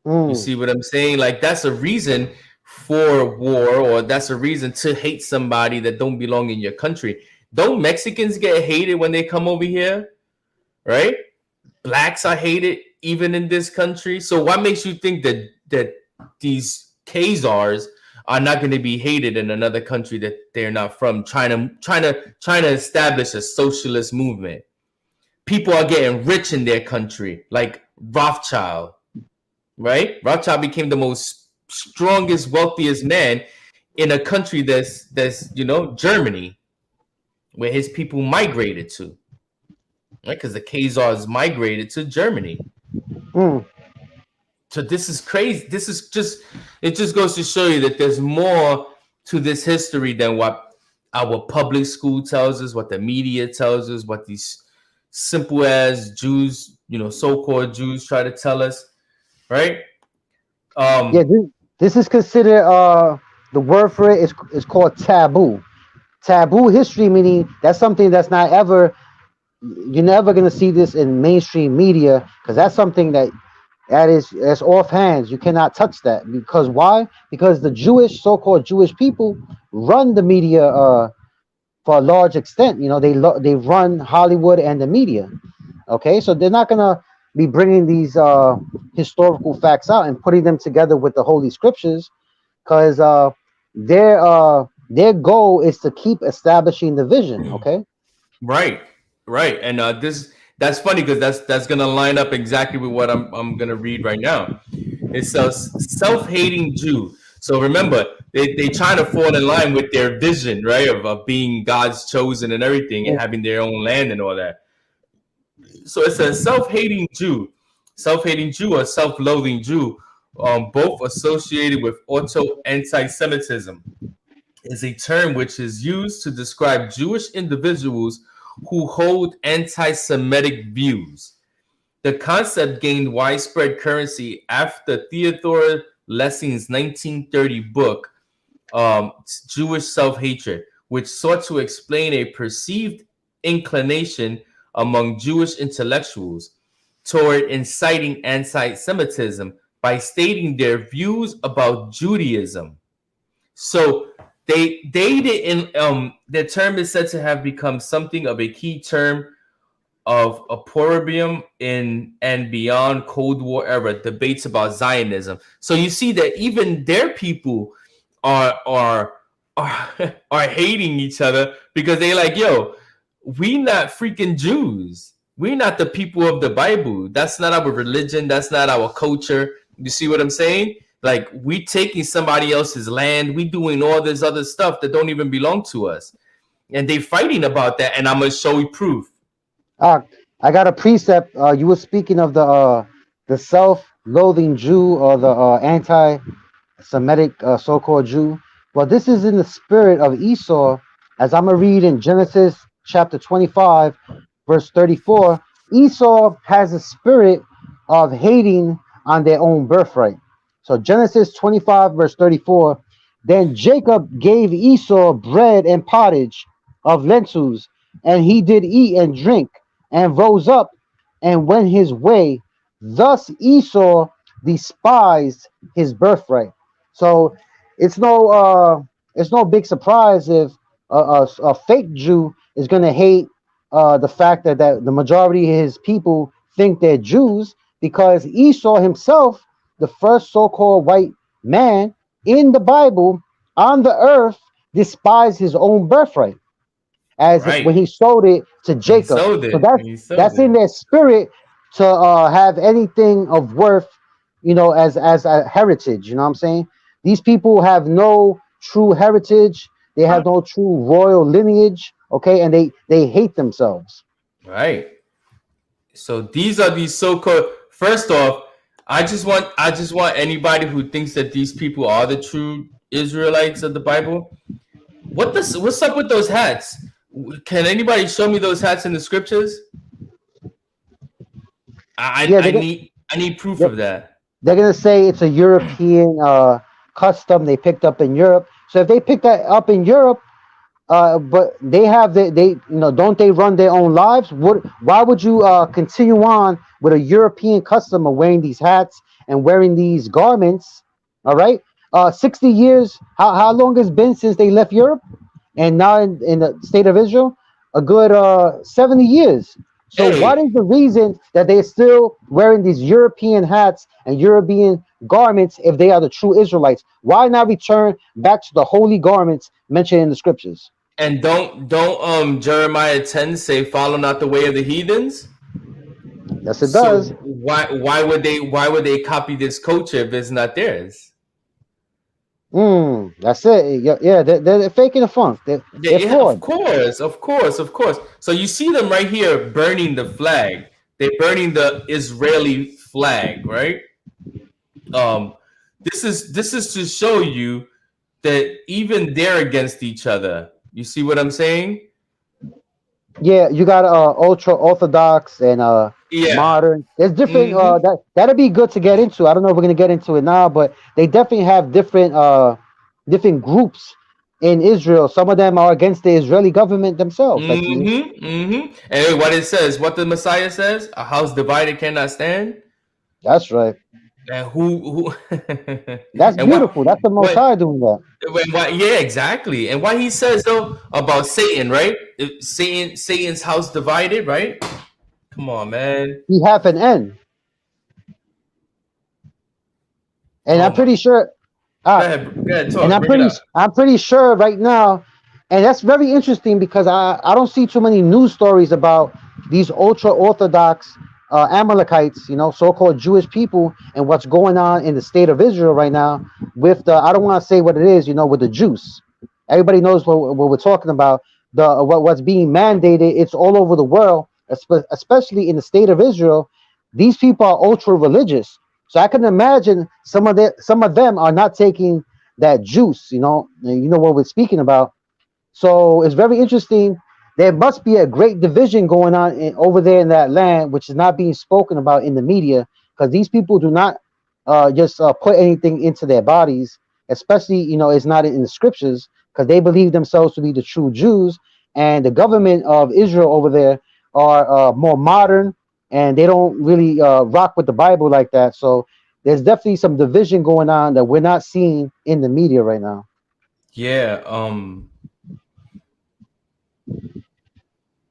You see what I'm saying? Like that's a reason for war, or that's a reason to hate somebody that don't belong in your country. Don't Mexicans get hated when they come over here? Right? Blacks are hated even in this country. So what makes you think that these Khazars are not going to be hated in another country that they're not from, trying to establish a socialist movement? People are getting rich in their country, like Rothschild, right? Rothschild became the most strongest, wealthiest man in a country that's Germany, where his people migrated to, right? Because the Khazars migrated to Germany. So this is crazy. It just goes to show you that there's more to this history than what our public school tells us, what the media tells us, what these simple as Jews, so-called Jews try to tell us, right? Yeah, this is considered the word for it is called taboo. Taboo history, meaning that's something that's not ever, you're never gonna see this in mainstream media, because that's something that's off hands. You cannot touch that. Because why? Because the so-called Jewish people run the media for a large extent. They run Hollywood and the media. Okay, so they're not gonna be bringing these historical facts out and putting them together with the Holy Scriptures, because their goal is to keep establishing the vision. Okay. Right. And that's funny because that's gonna line up exactly with what I'm gonna read right now. It says self-hating Jew. So remember, they trying to fall in line with their vision, right, of being God's chosen and everything, and having their own land and all that. So it says self-hating Jew or self-loathing Jew, both associated with auto-anti-Semitism, is a term which is used to describe Jewish individuals who hold anti-Semitic views. The concept gained widespread currency after Theodore Lessing's 1930 book, Jewish Self-Hatred, which sought to explain a perceived inclination among Jewish intellectuals toward inciting anti-Semitism by stating their views about Judaism. So they didn't. The term is said to have become something of a key term of opprobrium in and beyond Cold War era debates about Zionism. So you see that even their people are hating each other because they like, yo, we not freaking Jews. We're not the people of the Bible. That's not our religion. That's not our culture. You see what I'm saying? Like, we taking somebody else's land. We doing all this other stuff that don't even belong to us. And they fighting about that. And I'm going to show you proof. I got a precept. You were speaking of the self-loathing Jew or the anti-Semitic so-called Jew. Well, this is in the spirit of Esau, as I'm going to read in Genesis chapter 25, verse 34. Esau has a spirit of hating on their own birthright. So Genesis 25, verse 34. Then Jacob gave Esau bread and pottage of lentils, and he did eat and drink, and rose up and went his way. Thus Esau despised his birthright. So it's no big surprise if a fake Jew is going to hate the fact that the majority of his people think they're Jews, because Esau himself, the first so-called white man in the Bible on the earth, despised his own birthright, as Right. when he sold it to Jacob. So that's in their spirit to have anything of worth, as a heritage. You know what I'm saying? These people have no true heritage. They have no true royal lineage. Okay, and they hate themselves. Right. So these are these so-called. First off, I just want anybody who thinks that these people are the true Israelites of the Bible. What's up with those hats? Can anybody show me those hats in the scriptures? I need proof of that. They're gonna say it's a European custom they picked up in Europe. So if they picked that up in Europe, but they have don't they run their own lives? Why would you continue on with a European custom of wearing these hats and wearing these garments? All right, 60 years. How long has it been since they left Europe? And now in the state of Israel, a good 70 years. So what is the reason that they're still wearing these European hats and European garments if they are the true Israelites? Why not return back to the holy garments mentioned in the scriptures? And don't Jeremiah 10 say, "Follow not the way of the heathens"? Yes, it does. Why would they copy this culture if it's not theirs? That's it. Yeah, they're faking the funk. They're of course. So you see them right here burning the flag. They're burning the Israeli flag, right? This is to show you that even they're against each other. You see what I'm saying? Yeah, you got ultra orthodox and modern. There's different. That'll be good to get into. I don't know if we're gonna get into it now, but they definitely have different groups in Israel. Some of them are against the Israeli government themselves. And what it says, what the Messiah says, a house divided cannot stand. That's right. And who That's beautiful. That's the Most High doing that. Yeah, exactly. And what he says though about Satan, right? Satan's house divided, right? Come on, man. He have an end. And I'm pretty sure. Go ahead, talk. And I'm pretty sure right now, and that's very interesting because I don't see too many news stories about these ultra orthodox Amalekites, so-called Jewish people, and what's going on in the state of Israel right now with I don't want to say what it is, with the juice. Everybody knows what we're talking about. What's being mandated. It's all over the world, especially in the state of Israel. These people are ultra religious, so I can imagine some of them are not taking that juice. You know what we're speaking about. So it's very interesting there must be a great division going on over there in that land, which is not being spoken about in the media, because these people do not just put anything into their bodies, especially, it's not in the scriptures, because they believe themselves to be the true Jews, and the government of Israel over there are more modern, and they don't really rock with the Bible like that. So there's definitely some division going on that we're not seeing in the media right now. Yeah.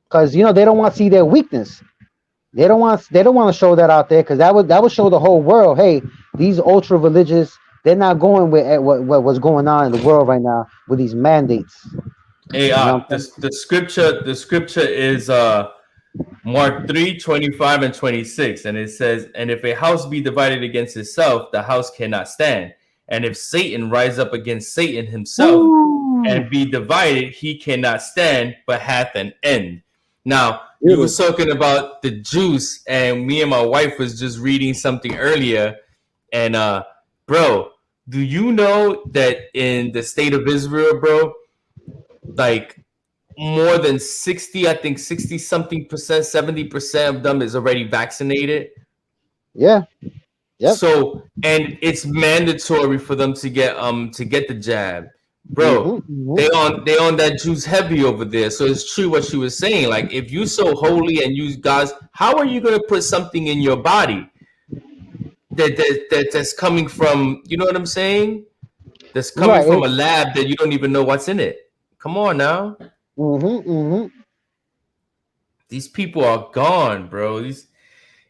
Because they don't want to see their weakness. They don't want to show that out there, because that would show the whole world, hey, these ultra religious, they're not going with what's going on in the world right now with these mandates. Hey, the scripture is Mark 3:25 and 26, and it says, "And if a house be divided against itself, the house cannot stand. And if Satan rise up against Satan himself and be divided, he cannot stand, but hath an end." Now, you were talking about the juice, and me and my wife was just reading something earlier. And bro, do you know that in the state of Israel, bro, like more than 60, I think 60 something percent, 70% of them is already vaccinated? Yeah. Yep. So, and it's mandatory for them to get the jab. Bro, they on that juice heavy over there. So it's true what she was saying. Like, if you so holy and you guys, how are you gonna put something in your body that's coming from, you know what I'm saying? That's coming from a lab that you don't even know what's in it. Come on now. These people are gone, bro.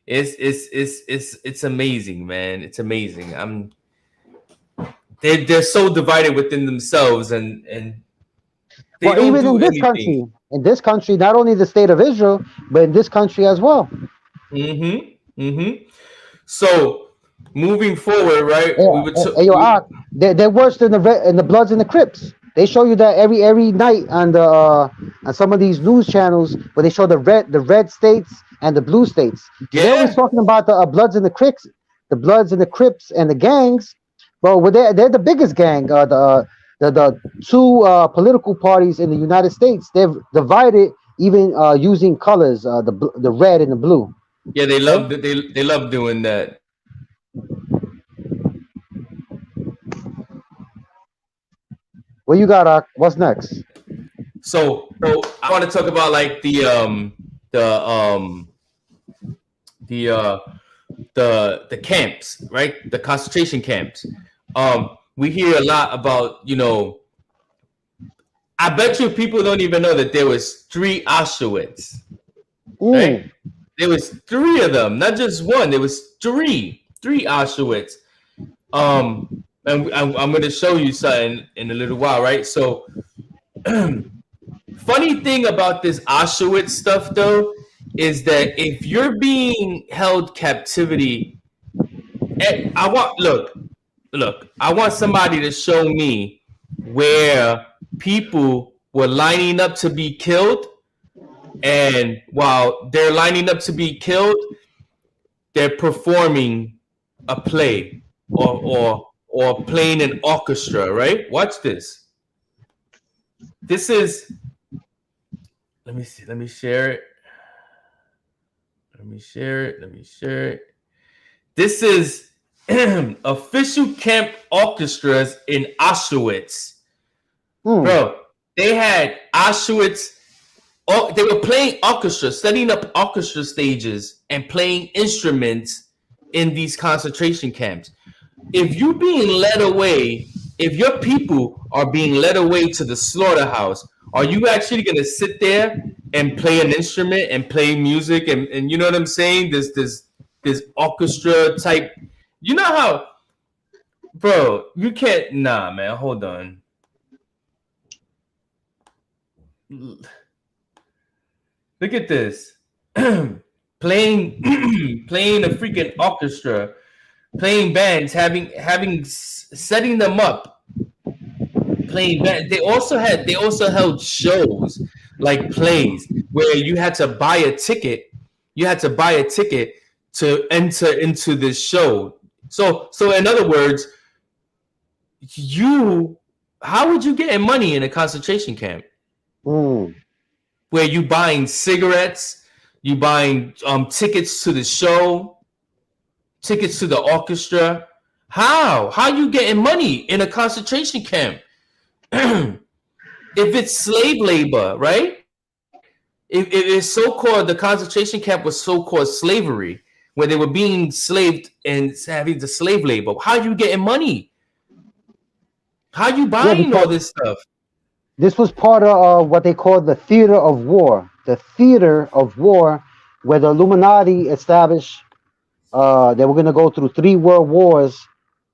It's amazing, man. It's amazing. They're so divided within themselves, and they don't even do in this anything. in this country, not only the state of Israel, but in this country as well. So moving forward, right? They're worse than the Bloods and the Crips. They show you that every night on the on some of these news channels where they show the red states and the blue states. Yeah. They're always talking about the Bloods and the Crips, and the gangs. Well, they're the biggest gang. The two political parties in the United States, they've divided even using colors, the red and the blue. Yeah, they love doing that. What you got, what's next? So I want to talk about like the camps, right? The concentration camps. We hear a lot about, I bet you people don't even know that there was 3 Auschwitz. Right? There was 3 of them, not just one. There was 3 Auschwitz. And I'm going to show you something in a little while, right? So, funny thing about this Auschwitz stuff, though, is that if you're being held captivity, I want somebody to show me where people were lining up to be killed, and while they're lining up to be killed, they're performing a play or playing an orchestra, right? Watch this. This is, let me see, let me share it. This is official camp orchestras in Auschwitz. Bro, they had Auschwitz, they were playing orchestras, setting up orchestra stages and playing instruments in these concentration camps. If you're being led away, if your people are being led away to the slaughterhouse, are you actually going to sit there and play an instrument and play music and you know what I'm saying? This orchestra type. You know how, bro, you can't, nah, man, hold on. Look at this. playing a freaking orchestra, playing bands, setting them up, playing bands. They also held shows like plays where you had to buy a ticket. You had to buy a ticket to enter into this show. So in other words, how would you get money in a concentration camp? What where you buying cigarettes, you buying tickets to the show, tickets to the orchestra. How you getting money in a concentration camp? If it's slave labor, right? If it's so-called, the concentration camp was so-called slavery, where they were being slaved and having the slave labor. How you getting money? How you buying all this stuff? This was part of what they call the theater of war. The theater of war, where the Illuminati established they were going to go through 3 world wars,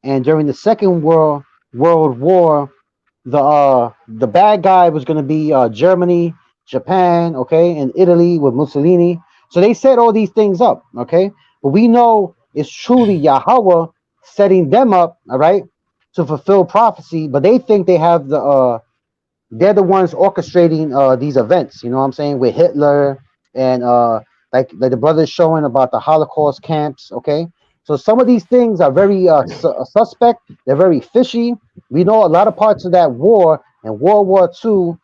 and during the Second World War, the bad guy was going to be Germany, Japan, okay, and Italy with Mussolini. So they set all these things up, okay. But we know it's truly Yahweh setting them up, all right, to fulfill prophecy. But they think they have they're the ones orchestrating these events. You know what I'm saying? With Hitler and like the brothers showing about the Holocaust camps. Okay, so some of these things are very suspect. They're very fishy. We know a lot of parts of that war and World War II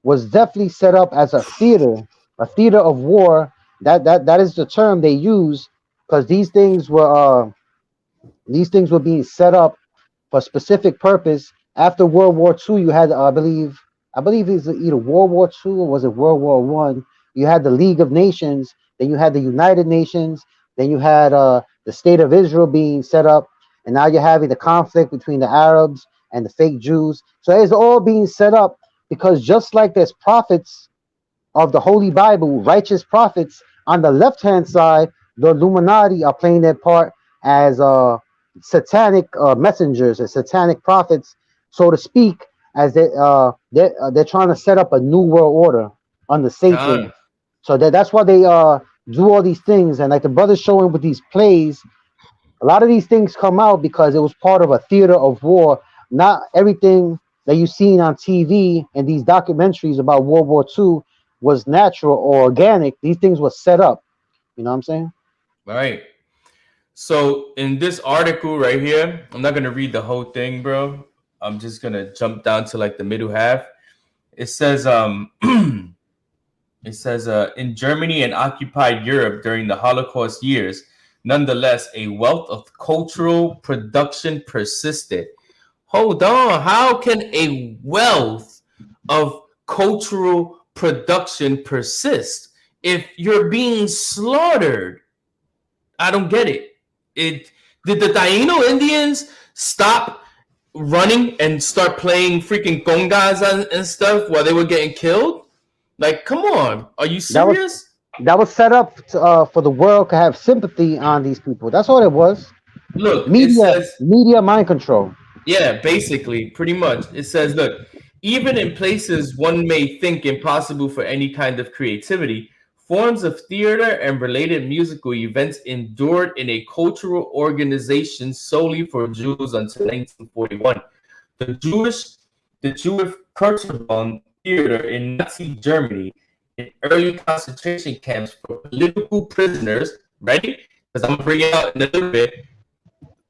was definitely set up as a theater of war. That is the term they use, because these things were being set up for a specific purpose. After World War II, you had, I believe it's either World War II or was it World War One. You had the League of Nations, then you had the United Nations, then you had the State of Israel being set up, and now you're having the conflict between the Arabs and the fake Jews. So it's all being set up because just like there's prophets of the Holy Bible, righteous prophets, on the left-hand side, the Illuminati are playing their part as satanic messengers and satanic prophets, so to speak, as they're trying to set up a new world order under Satan. So that's why they do all these things. And like the brothers showing with these plays, a lot of these things come out because it was part of a theater of war. Not everything that you've seen on TV and these documentaries about World War II was natural or organic. These things were set up. You know what I'm saying? Right. So in this article right here, I'm not gonna read the whole thing, bro. I'm just gonna jump down to like the middle half. It says it says in Germany and occupied Europe during the Holocaust years, nonetheless, a wealth of cultural production persisted. Hold on, how can a wealth of cultural production persist if you're being slaughtered? I don't get it. Did the Taino Indians stop running and start playing freaking congas and stuff while they were getting killed? Like, come on, are you serious? That was set up for the world to have sympathy on these people. That's all it was. Look, media mind control. Yeah, basically, pretty much. It says, look, even in places one may think impossible for any kind of creativity, forms of theater and related musical events endured in a cultural organization solely for Jews until 1941. The Jewish Kurtzbahn theater in Nazi Germany, in early concentration camps for political prisoners. Ready? Because I'm going to bring it out in a little bit.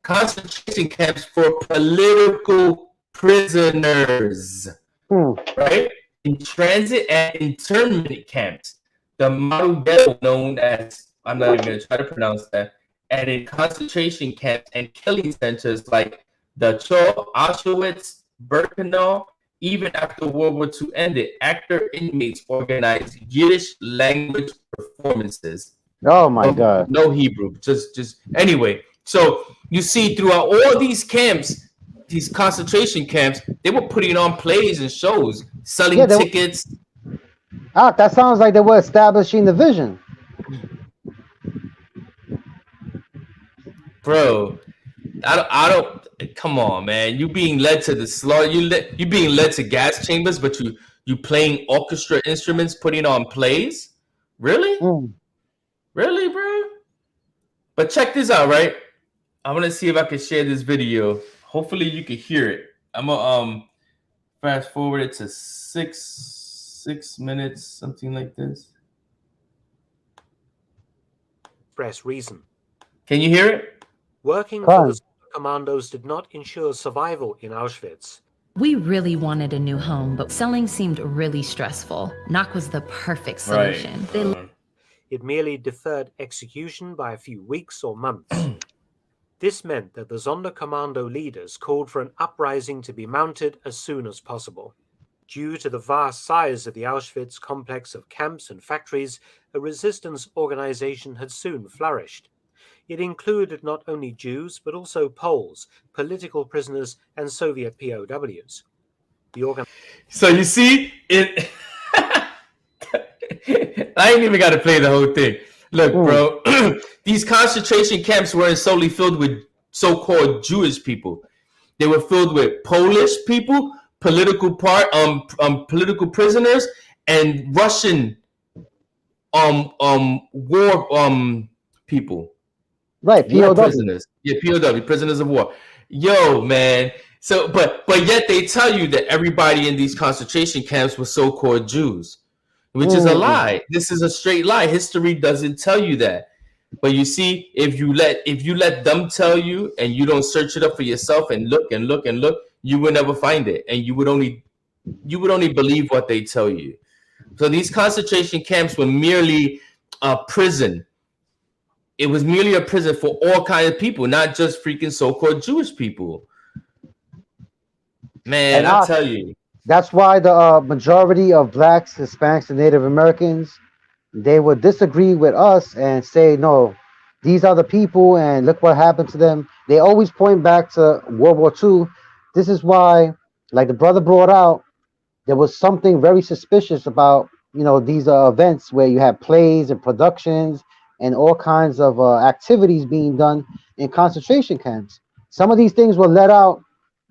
Concentration camps for political prisoners. Right? In transit and internment camps. The model ghetto known as, I'm not even going to try to pronounce that, and in concentration camps and killing centers like Dachau, Auschwitz, Birkenau. Even after World War II ended, actor inmates organized Yiddish language performances. Oh my God! No Hebrew, just anyway. So you see, throughout all these camps, these concentration camps, they were putting on plays and shows, selling tickets. That sounds like they were establishing the vision, bro. I don't. Come on, man. You being led to the slaughter. You being led to gas chambers, but you playing orchestra instruments, putting on plays. Really, really, bro. But check this out, right? I'm gonna see if I can share this video. Hopefully, you can hear it. I'm gonna fast forward it to six minutes, something like this. Press reason. Can you hear it? Working for the commandos did not ensure survival in Auschwitz. We really wanted a new home, but selling seemed really stressful. Knock was the perfect solution. It merely deferred execution by a few weeks or months. This meant that the Sonderkommando leaders called for an uprising to be mounted as soon as possible. Due to the vast size of the Auschwitz complex of camps and factories, a resistance organization had soon flourished. It included not only Jews, but also Poles, political prisoners, and Soviet POWs. So you see, it. I ain't even got to play the whole thing. Look, bro, these concentration camps weren't solely filled with so-called Jewish people. They were filled with Polish people, political prisoners, and Russian war people. Right, War POW. prisoners. Yeah, POW, prisoners of war. Yo, man. So, but yet they tell you that everybody in these concentration camps was so-called Jews, which is a lie. This is a straight lie. History doesn't tell you that. But you see, if you let them tell you and you don't search it up for yourself and look, you will never find it, and you would only believe what they tell you. So these concentration camps were merely a prison. It was merely a prison for all kinds of people, not just freaking so-called Jewish people. Man, I tell you. That's why the majority of blacks, Hispanics, and Native Americans, they would disagree with us and say, no, these are the people, and look what happened to them. They always point back to World War II. This is why, like the brother brought out, there was something very suspicious about, these events where you have plays and productions and all kinds of activities being done in concentration camps. Some of these things were let out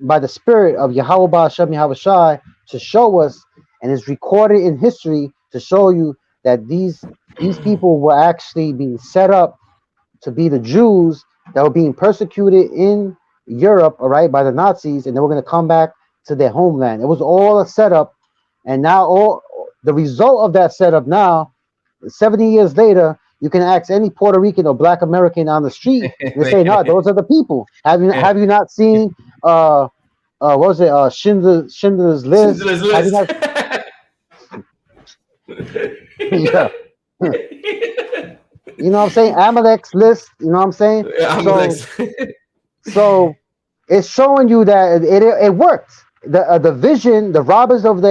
by the spirit of Yahweh Ba'Shem Yahweh Shai to show us, and is recorded in history to show you that these people were actually being set up to be the Jews that were being persecuted in Europe, all right, by the Nazis, and they were going to come back to their homeland. It was all a setup, and now all the result of that setup now, 70 years later, you can ask any Puerto Rican or Black American on the street, and they say, no, those are the people. Have you not seen what was it, Schindler's List? Schindler's List. Yeah. You know what I'm saying? Amalek's List, you know what I'm saying? So it's showing you that it worked. The vision, the robbers of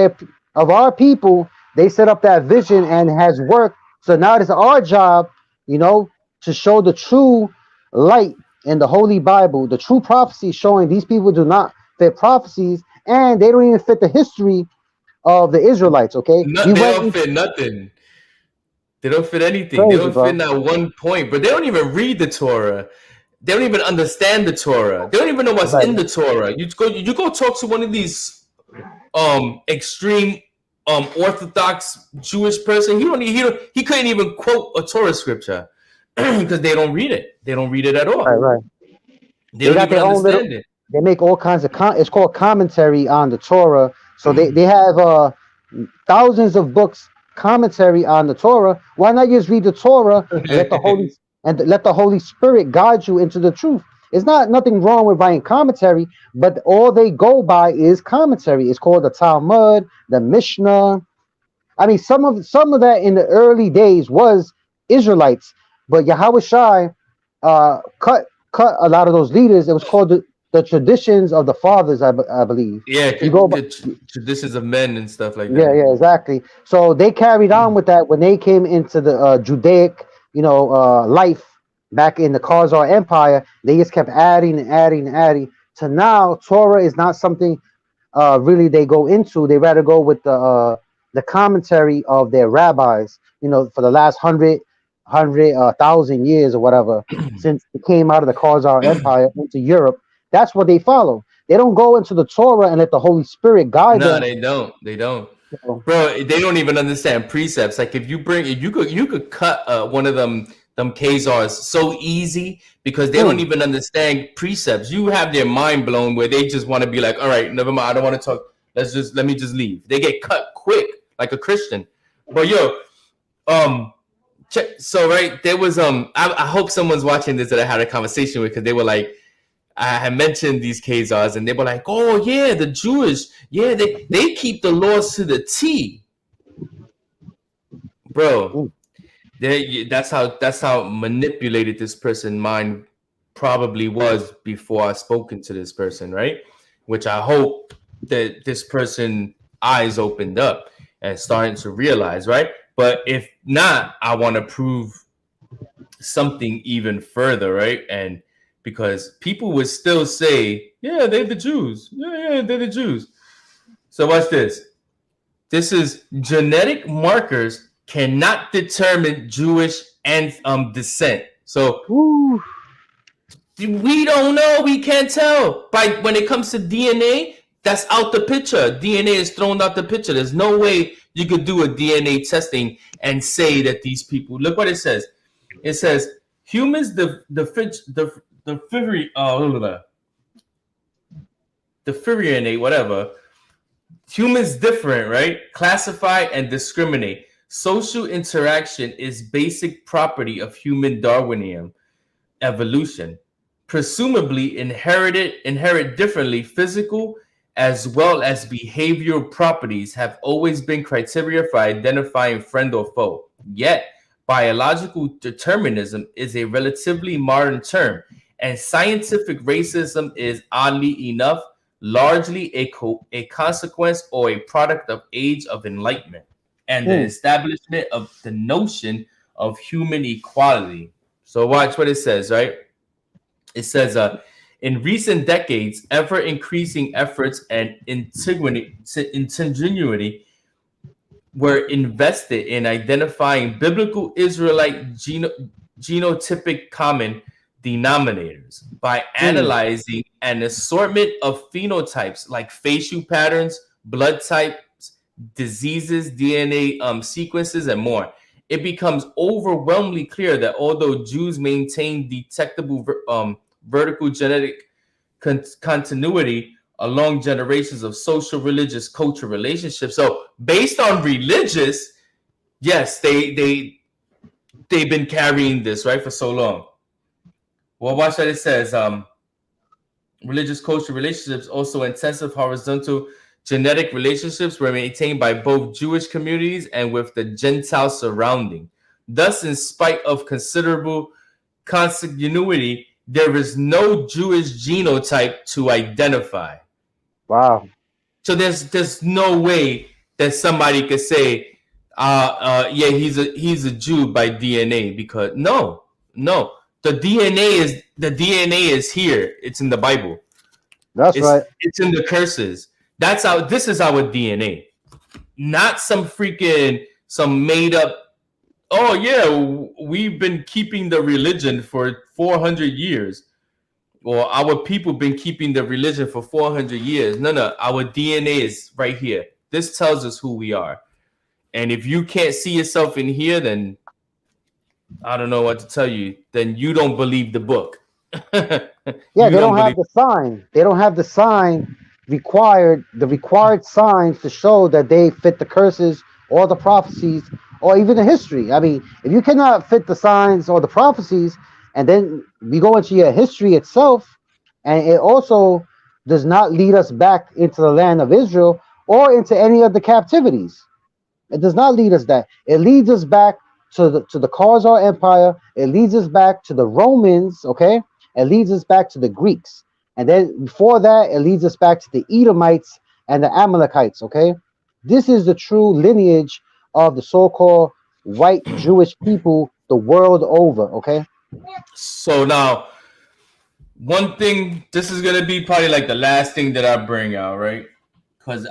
our people, they set up that vision and it has worked. So now it's our job, to show the true light in the Holy Bible, the true prophecy, showing these people do not fit prophecies, and they don't even fit the history of the Israelites. Okay, they don't fit nothing. They don't fit anything. Crazy, they don't fit not one point. But they don't even read the Torah. They don't even understand the Torah. They don't even know what's in the Torah. You go talk to one of these extreme Orthodox Jewish person. He couldn't even quote a Torah scripture because they don't read it. They don't read it at all. Right. They don't even understand it. They make all kinds of it's called commentary on the Torah. So they have thousands of books commentary on the Torah. Why not just read the Torah and let the Holy Spirit guide you into the truth? It's nothing wrong with writing commentary, but all they go by is commentary. It's called the Talmud, the Mishnah. I mean, some of that in the early days was Israelites, but Yahweh Shai cut a lot of those leaders. It was called the traditions of the fathers, I believe. Yeah, the traditions of men and stuff like that. Yeah, exactly. So they carried on with that when they came into the Judaic, life. Back in the Khazaria Empire, they just kept adding to now. Torah is not something really they go into. They rather go with the commentary of their rabbis, for the last 1,000 years or whatever, since it came out of the Khazaria Empire into Europe. That's what they follow. They don't go into the Torah and let the Holy Spirit guide them. No, they don't. Bro, they don't even understand precepts. Like if you could cut one of them Khazars so easy because they don't even understand precepts. You have their mind blown where they just want to be like, all right, never mind, I don't want to talk. Let me just leave. They get cut quick like a Christian. But there was I hope someone's watching this that I had a conversation with, because they were like, I had mentioned these Khazars, and they were like, "Oh yeah, the Jewish, yeah, they keep the laws to the T, bro." Mm. That's how manipulated this person's mind probably was before I spoken to this person, right? Which I hope that this person eyes opened up and starting to realize, right? But if not, I want to prove something even further, right? And because people would still say, yeah, they're the Jews. Yeah, they're the Jews. So watch this. This is genetic markers cannot determine Jewish and descent. So Woo. we don't know. We can't tell. By when it comes to DNA, that's out the picture. DNA is thrown out the picture. There's no way you could do a DNA testing and say that these people. Look what it says. It says humans the differentiate, whatever. Humans different, right? Classify and discriminate. Social interaction is basic property of human Darwinian evolution. Presumably inherit differently. Physical as well as behavioral properties have always been criteria for identifying friend or foe. Yet, biological determinism is a relatively modern term, and scientific racism is, oddly enough, largely a consequence or a product of age of enlightenment and the establishment of the notion of human equality. So watch what it says, right? It says, in recent decades, ever increasing efforts and ingenuity were invested in identifying biblical Israelite genotypic common denominators by analyzing an assortment of phenotypes like facial patterns, blood types, diseases, DNA sequences, and more. It becomes overwhelmingly clear that although Jews maintain detectable vertical genetic continuity along generations of social, religious, cultural relationships. So based on religious, yes, they've been carrying this right for so long. Well, watch what it says. Religious, cultural relationships, also intensive horizontal genetic relationships were maintained by both Jewish communities and with the Gentile surrounding. Thus, in spite of considerable consanguinity, there is no Jewish genotype to identify. Wow. So there's no way that somebody could say, yeah, he's a Jew by DNA, because no, the DNA is here. It's in the Bible. That's right. It's in the curses. That's how. This is our DNA, not some made up. Oh yeah, we've been keeping the religion for 400 years. Or our people been keeping the religion for 400 years. No, our DNA is right here. This tells us who we are. And if you can't see yourself in here, then I don't know what to tell you. Then you don't believe the book. Yeah, they don't have the sign. They don't have the sign required, the required signs to show that they fit the curses or the prophecies or even the history. I mean, if you cannot fit the signs or the prophecies, and then we go into your history itself, and it also does not lead us back into the land of Israel or into any of the captivities. It does not lead us that. It leads us back to the Khazar Empire. It leads us back to the Romans. Okay, it leads us back to the Greeks, and then before that, it leads us back to the Edomites and the Amalekites. Okay, this is the true lineage of the so-called white Jewish people the world over. Okay. So now, one thing, this is gonna be probably like the last thing that I bring out, right? Because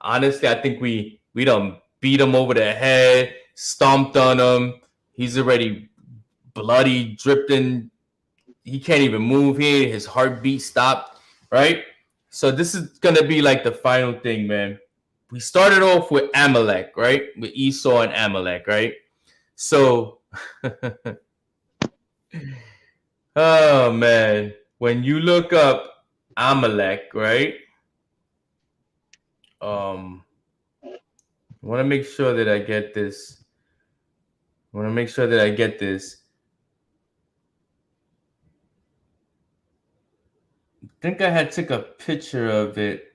honestly, I think we don't beat him over the head, stomped on him. He's already bloody, dripping. He can't even move here. His heartbeat stopped, right? So this is gonna be like the final thing, man. We started off with Amalek, right? With Esau and Amalek, right? So, oh man, when you look up Amalek, right? I want to make sure that I get this. think I had took a picture of it.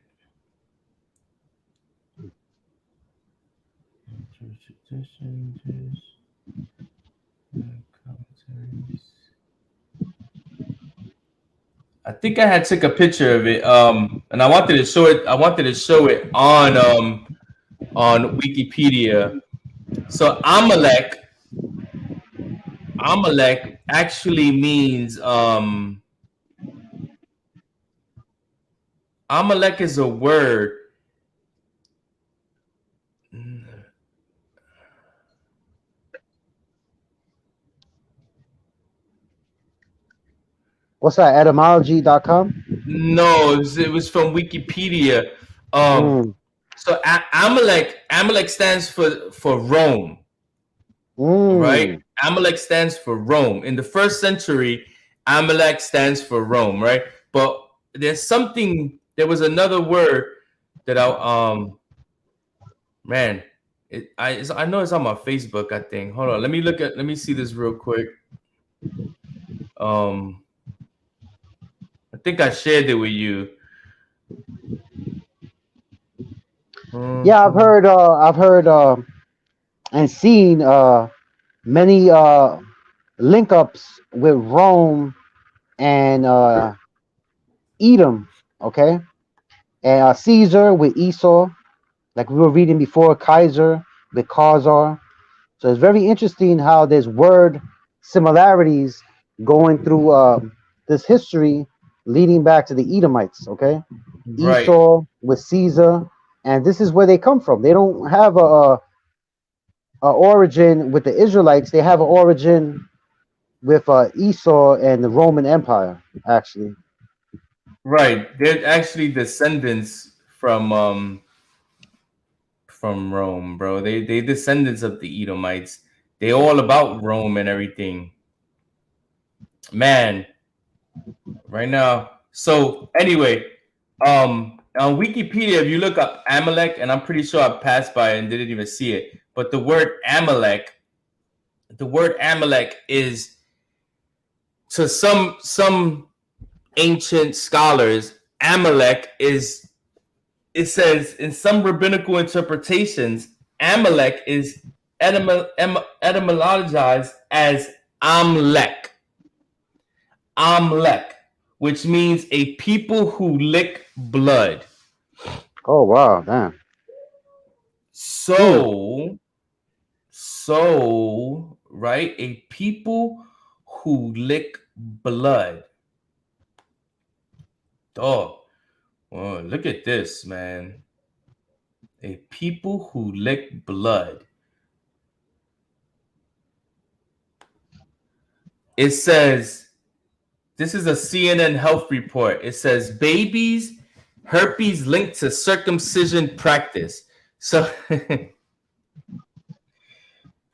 I think I had took a picture of it. And I wanted to show it. I wanted to show it on Wikipedia. So Amalek actually means Amalek is a word. What's that? Etymology.com? No, it was from Wikipedia. So Amalek stands for Rome, right? Amalek stands for Rome. In the first century, Amalek stands for Rome, right? But there was another word that I know it's on my Facebook, I think. Hold on, let me see this real quick. I think I shared it with you. Yeah, I've heard and seen many link ups with Rome and Edom, okay, and Caesar with Esau, like we were reading before, Kaiser with Khazar. So it's very interesting how there's word similarities going through this history leading back to the Edomites, okay? Right. Esau with Caesar, and this is where they come from. They don't have a origin with the Israelites. They have an origin with Esau and the Roman Empire, actually. Right, they're actually descendants from Rome, bro. They descendants of the Edomites. They all about Rome and everything. Man, right now. So anyway, on Wikipedia, if you look up Amalek, and I'm pretty sure I passed by and didn't even see it, but the word Amalek is, to some ancient scholars, Amalek is, it says in some rabbinical interpretations, Amalek is etymologized as Amlek, which means a people who lick blood. Oh wow, damn. So right, a people who lick blood. Dog. Oh, look at this, man. A people who lick blood. It says, this is a CNN health report. It says babies, herpes linked to circumcision practice. So,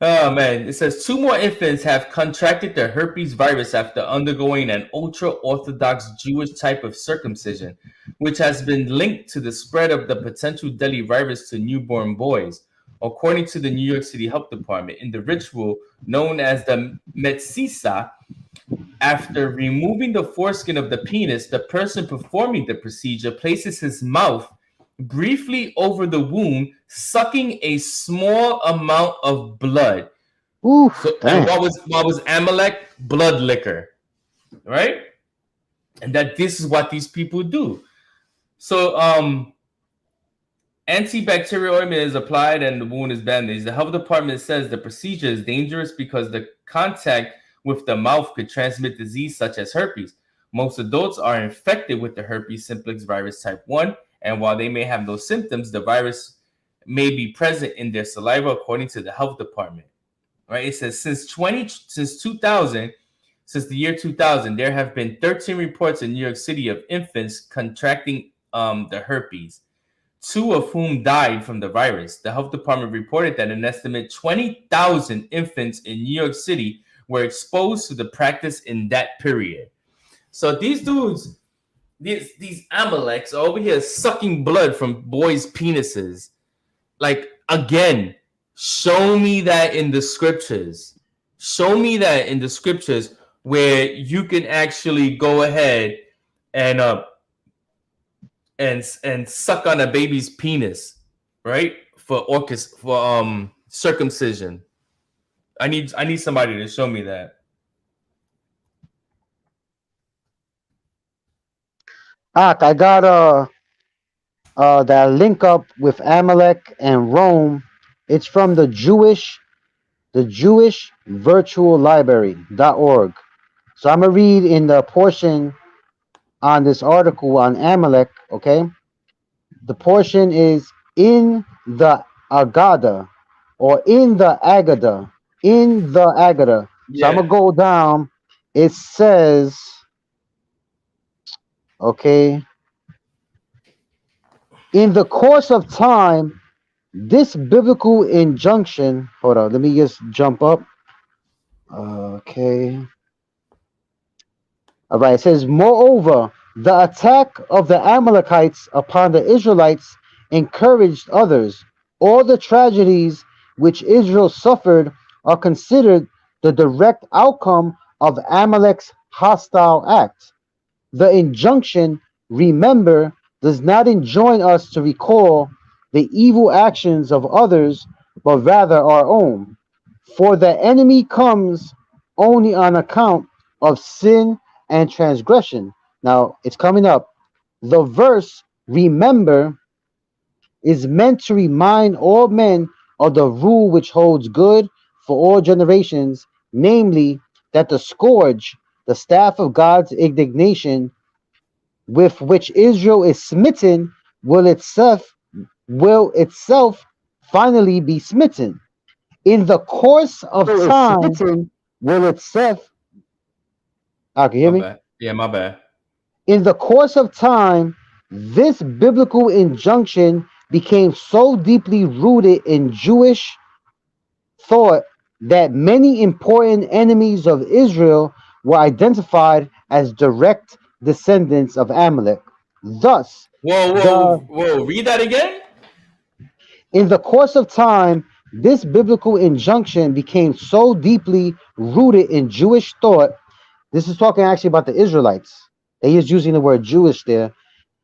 oh man, it says 2 more infants have contracted the herpes virus after undergoing an ultra-Orthodox Jewish type of circumcision, which has been linked to the spread of the potential deadly virus to newborn boys. According to the New York City Health Department, in the ritual known as the Metzisa, after removing the foreskin of the penis, the person performing the procedure places his mouth briefly over the wound, sucking a small amount of blood. Oof, so, and what was Amalek? Blood liquor, right? And that this is what these people do. So antibacterial ointment is applied and the wound is bandaged. The health department says the procedure is dangerous because the contact with the mouth could transmit disease such as herpes. Most adults are infected with the herpes simplex virus type 1, and while they may have no symptoms, the virus may be present in their saliva, according to the health department. Right? It says since the year 2000, there have been 13 reports in New York City of infants contracting the herpes, 2 of whom died from the virus. The health department reported that an estimated 20,000 infants in New York City were exposed to the practice in that period. So these dudes, these Amaleks are over here sucking blood from boys' penises. Like, again, show me that in the scriptures. Show me that in the scriptures where you can actually go ahead and and suck on a baby's penis, right? For circumcision. I need somebody to show me that. I got that link up with Amalek and Rome. It's from the Jewish Virtual Library.org. So I'm gonna read in the portion on this article on Amalek, okay? The portion is in the Agada or in the Agada. In the Agada. So I'm Yeah. gonna go down. It says, okay, in the course of time, this biblical injunction, hold on, let me just jump up. Okay. All right, it says, moreover, the attack of the Amalekites upon the Israelites encouraged others. All the tragedies which Israel suffered are considered the direct outcome of Amalek's hostile act. The injunction, remember, does not enjoin us to recall the evil actions of others, but rather our own. For the enemy comes only on account of sin and transgression. Now it's coming up. The verse, remember, is meant to remind all men of the rule which holds good for all generations, namely, that the scourge, the staff of God's indignation, with which Israel is smitten, will itself finally be smitten. In the course of time, will itself. Can you hear My me? bad. Yeah, my bad. In the course of time, this biblical injunction became so deeply rooted in Jewish thought that many important enemies of Israel were identified as direct descendants of Amalek. Thus, Whoa! Read that again. in the course of time, this biblical injunction became so deeply rooted in Jewish thought. This is talking actually about the Israelites. They is using the word Jewish there.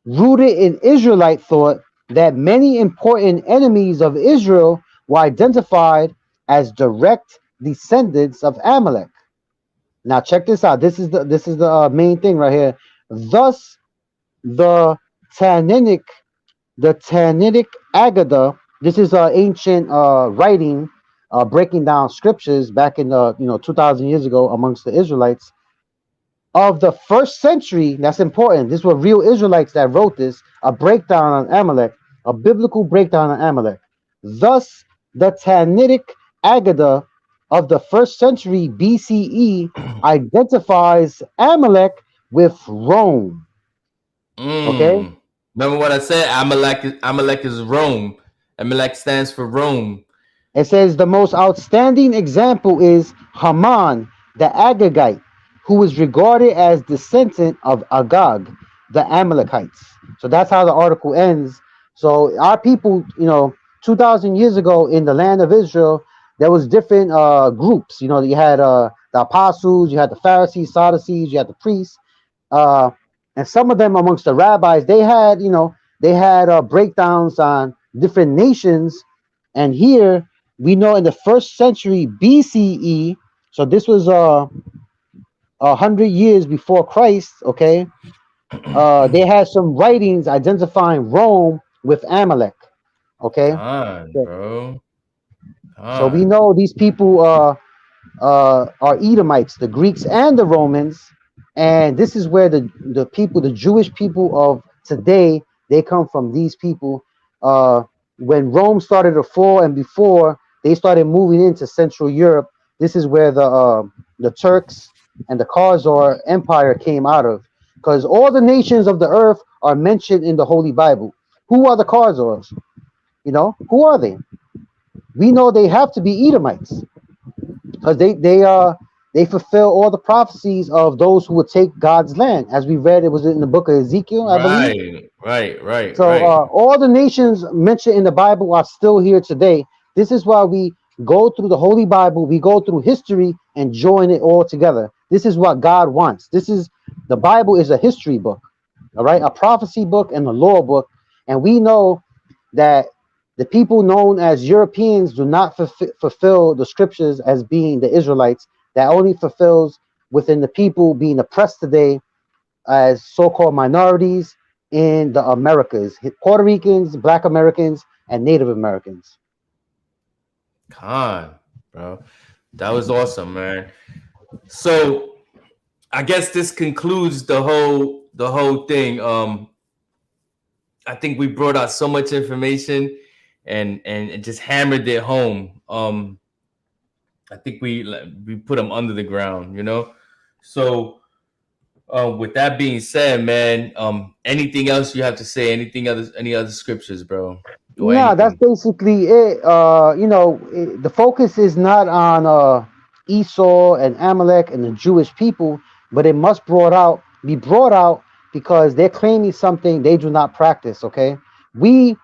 Rooted in Israelite thought that many important enemies of Israel were identified as direct descendants of Amalek. Now check this out. This is the main thing right here. Thus, the Tannitic Agada. This is ancient writing breaking down scriptures back in the 2,000 years ago amongst the Israelites of the first century. That's important. This were real Israelites that wrote this. A breakdown on Amalek, a biblical breakdown on Amalek. Thus, the Tannitic Agada of the first century BCE identifies Amalek with Rome. Okay. Remember what I said? Amalek is Rome. Amalek stands for Rome. It says the most outstanding example is Haman, the Agagite, who was regarded as descendant of Agag, the Amalekites. So that's how the article ends. So our people, 2,000 years ago in the land of Israel, there was different groups. You had the apostles, you had the Pharisees, Sadducees, you had the priests, and some of them amongst the rabbis, they had breakdowns on different nations. And here we know in the first century BCE, so this was 100 years before Christ, okay, they had some writings identifying Rome with Amalek, okay. Bro. So we know these people are Edomites, the Greeks and the Romans, and this is where the Jewish people of today, they come from. These people, when Rome started to fall and before they started moving into Central Europe, this is where the Turks and the Khazar Empire came out of, because all the nations of the earth are mentioned in the Holy Bible. Who are the Khazars? Who are they? We know they have to be Edomites, because they fulfill all the prophecies of those who would take God's land, as we read. It was in the book of Ezekiel, I believe. Right. So all the nations mentioned in the Bible are still here today. This is why we go through the Holy Bible, we go through history and join it all together. This is what God wants. The Bible is a history book. all right, a prophecy book and a law book. And we know that the people known as Europeans do not fulfill the scriptures as being the Israelites. That only fulfills within the people being oppressed today as so-called minorities in the Americas, Puerto Ricans, Black Americans, and Native Americans. Con, bro, that was awesome, man. So I guess this concludes the whole thing. I think we brought out so much information and it just hammered it home. I think we put them under the ground, you know. So with that being said, man, anything else you have to say? Any other scriptures, bro? Yeah, that's basically it. The focus is not on Esau and Amalek and the Jewish people, but it must be brought out because they're claiming something they do not practice. Okay, we,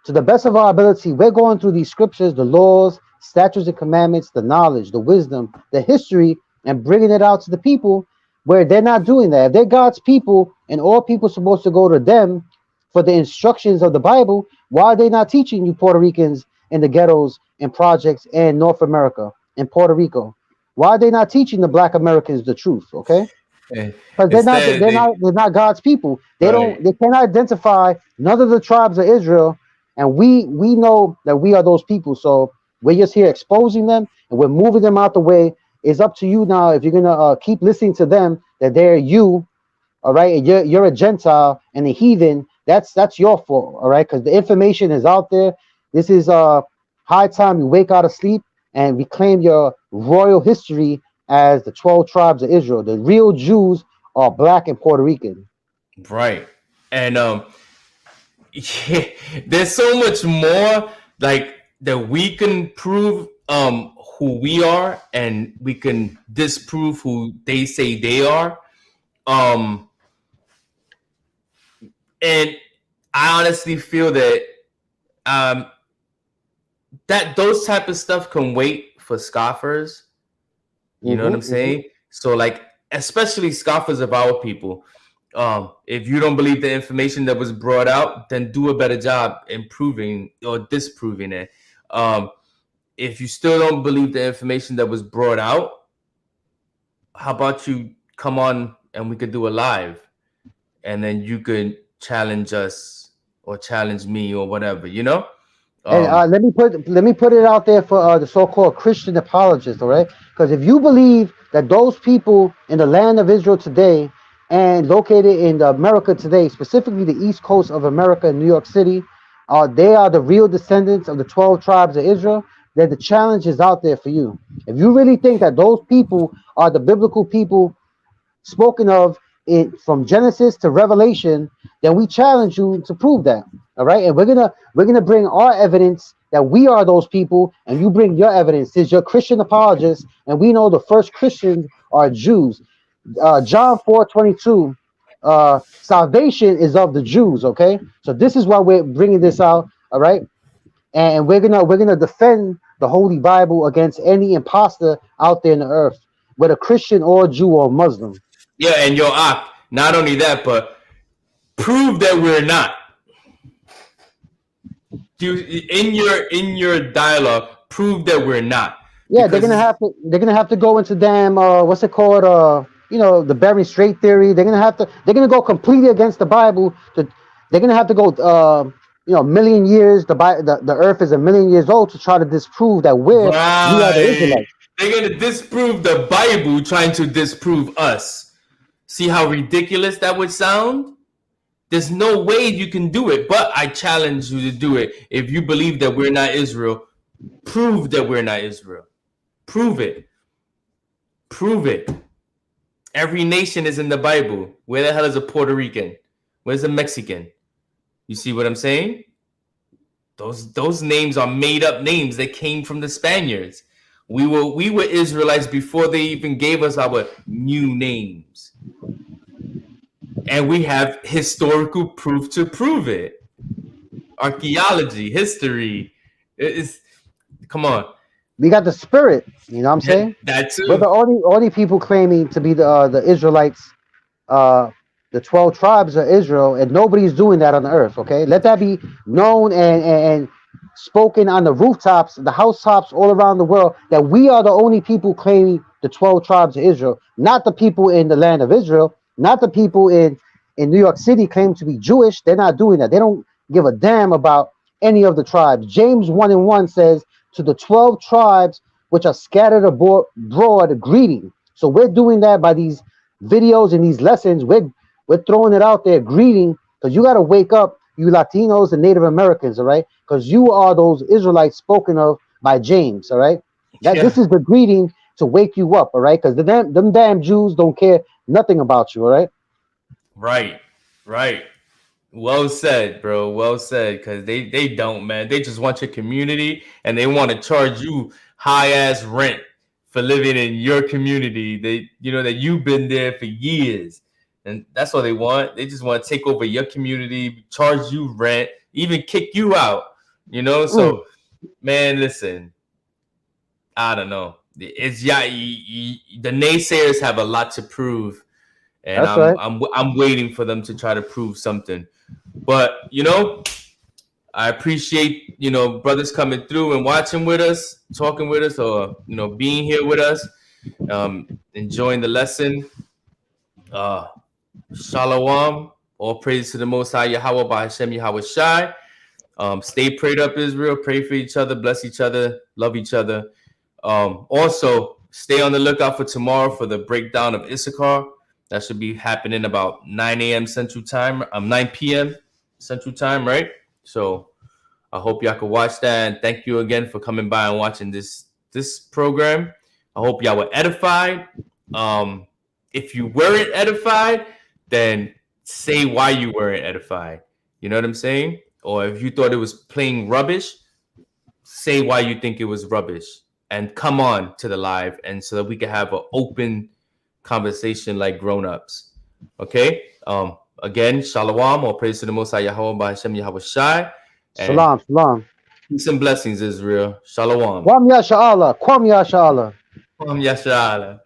to the best of our ability, we're going through these scriptures, the laws, statutes, and commandments, the knowledge, the wisdom, the history, and bringing it out to the people where they're not doing that. If they're God's people and all people are supposed to go to them for the instructions of the Bible, why are they not teaching you Puerto Ricans in the ghettos and projects in North America and Puerto Rico? Why are they not teaching the Black Americans the truth? Okay, because they're not God's people. They cannot identify none of the tribes of Israel, and we know that we are those people. So we're just here exposing them and we're moving them out the way. It's up to you now if you're gonna keep listening to them that they're you, all right, and you're a Gentile and a heathen. That's your fault, all right, because the information is out there. This is high time you wake out of sleep and reclaim your royal history as the 12 tribes of Israel. The real Jews are Black and Puerto Rican. Right. And yeah, there's so much more like that we can prove who we are, and we can disprove who they say they are. And I honestly feel that that those type of stuff can wait for scoffers. You know what I'm saying? So like, especially scoffers of our people. If you don't believe the information that was brought out, then do a better job in proving or disproving it. If you still don't believe the information that was brought out, how about you come on and we could do a live, and then you could challenge us or challenge me or whatever, you know? And let me put it out there for the so-called Christian apologists, all right? Because if you believe that those people in the land of Israel today and located in America today, specifically the East Coast of America in New York City, they are the real descendants of the 12 tribes of Israel, then the challenge is out there for you. If you really think that those people are the biblical people spoken of from Genesis to Revelation, then we challenge you to prove that. All right, and we're gonna bring our evidence that we are those people, and you bring your evidence. Is your Christian apologists, and we know the first Christians are Jews. John 4:22, salvation is of the Jews. Okay, so this is why we're bringing this out. All right, and we're gonna defend the Holy Bible against any imposter out there in the earth, whether Christian or Jew or Muslim. Yeah, and your not only that, but prove that we're not. In your dialogue, prove that we're not. Yeah, they're gonna have to go into damn what's it called? The Bering Strait theory. They're gonna go completely against the Bible. They're gonna have to go million years. The earth is 1,000,000 years old to try to disprove that we are the Israelites. They're gonna disprove the Bible trying to disprove us. See how ridiculous that would sound? There's no way you can do it, but I challenge you to do it. If you believe that we're not Israel, prove that we're not Israel. Prove it. Prove it. Every nation is in the Bible. Where the hell is a Puerto Rican? Where's a Mexican? You see what I'm saying? Those names are made up names that came from the Spaniards. We were Israelites before they even gave us our new names. And we have historical proof to prove it. Archaeology, history. Come on. We got the spirit, you know what I'm saying? That too. We're the only people claiming to be the Israelites the 12 tribes of Israel, and nobody's doing that on the earth. Okay, let that be known and spoken on the rooftops, the housetops all around the world, that we are the only people claiming the 12 tribes of Israel, not the people in the land of Israel, not the people in New York City claim to be Jewish. They're not doing that. They don't give a damn about any of the tribes. James 1:1 says, to the 12 tribes which are scattered abroad, greeting. So we're doing that by these videos and these lessons. We're throwing it out there, greeting, because you got to wake up, you Latinos and Native Americans, all right? Because you are those Israelites spoken of by James, all right? This is the greeting to wake you up, all right? Because them damn Jews don't care nothing about you, all right? Right. Well said, bro. Well said. Because they don't, man. They just want your community, and they want to charge you high ass rent for living in your community. They, that you've been there for years, and that's all they want. They just want to take over your community, charge you rent, even kick you out. So, man, listen. I don't know. It's the naysayers have a lot to prove, and I'm waiting for them to try to prove something. But I appreciate brothers coming through and watching with us, talking with us, or being here with us, enjoying the lesson. Shalom, all praise to the Most High Yahweh by Hashem Yahweh Shai. Stay prayed up, Israel. Pray for each other, bless each other, love each other. Also, stay on the lookout for tomorrow for the breakdown of Issachar. That should be happening about 9 a.m. Central Time. 9 p.m. Central Time, right? So I hope y'all can watch that. And thank you again for coming by and watching this program. I hope y'all were edified. If you weren't edified, then say why you weren't edified. You know what I'm saying? Or if you thought it was plain rubbish, say why you think it was rubbish. And come on to the live, and so that we can have an open conversation like grown-ups. Okay? Again, shalom, or praise to the Most High Yahweh by Hashem Yahweh Shai. Shalom. Peace and blessings, Israel. Shalom. Kwam Yasha Allah. Kwam Yasha Allah.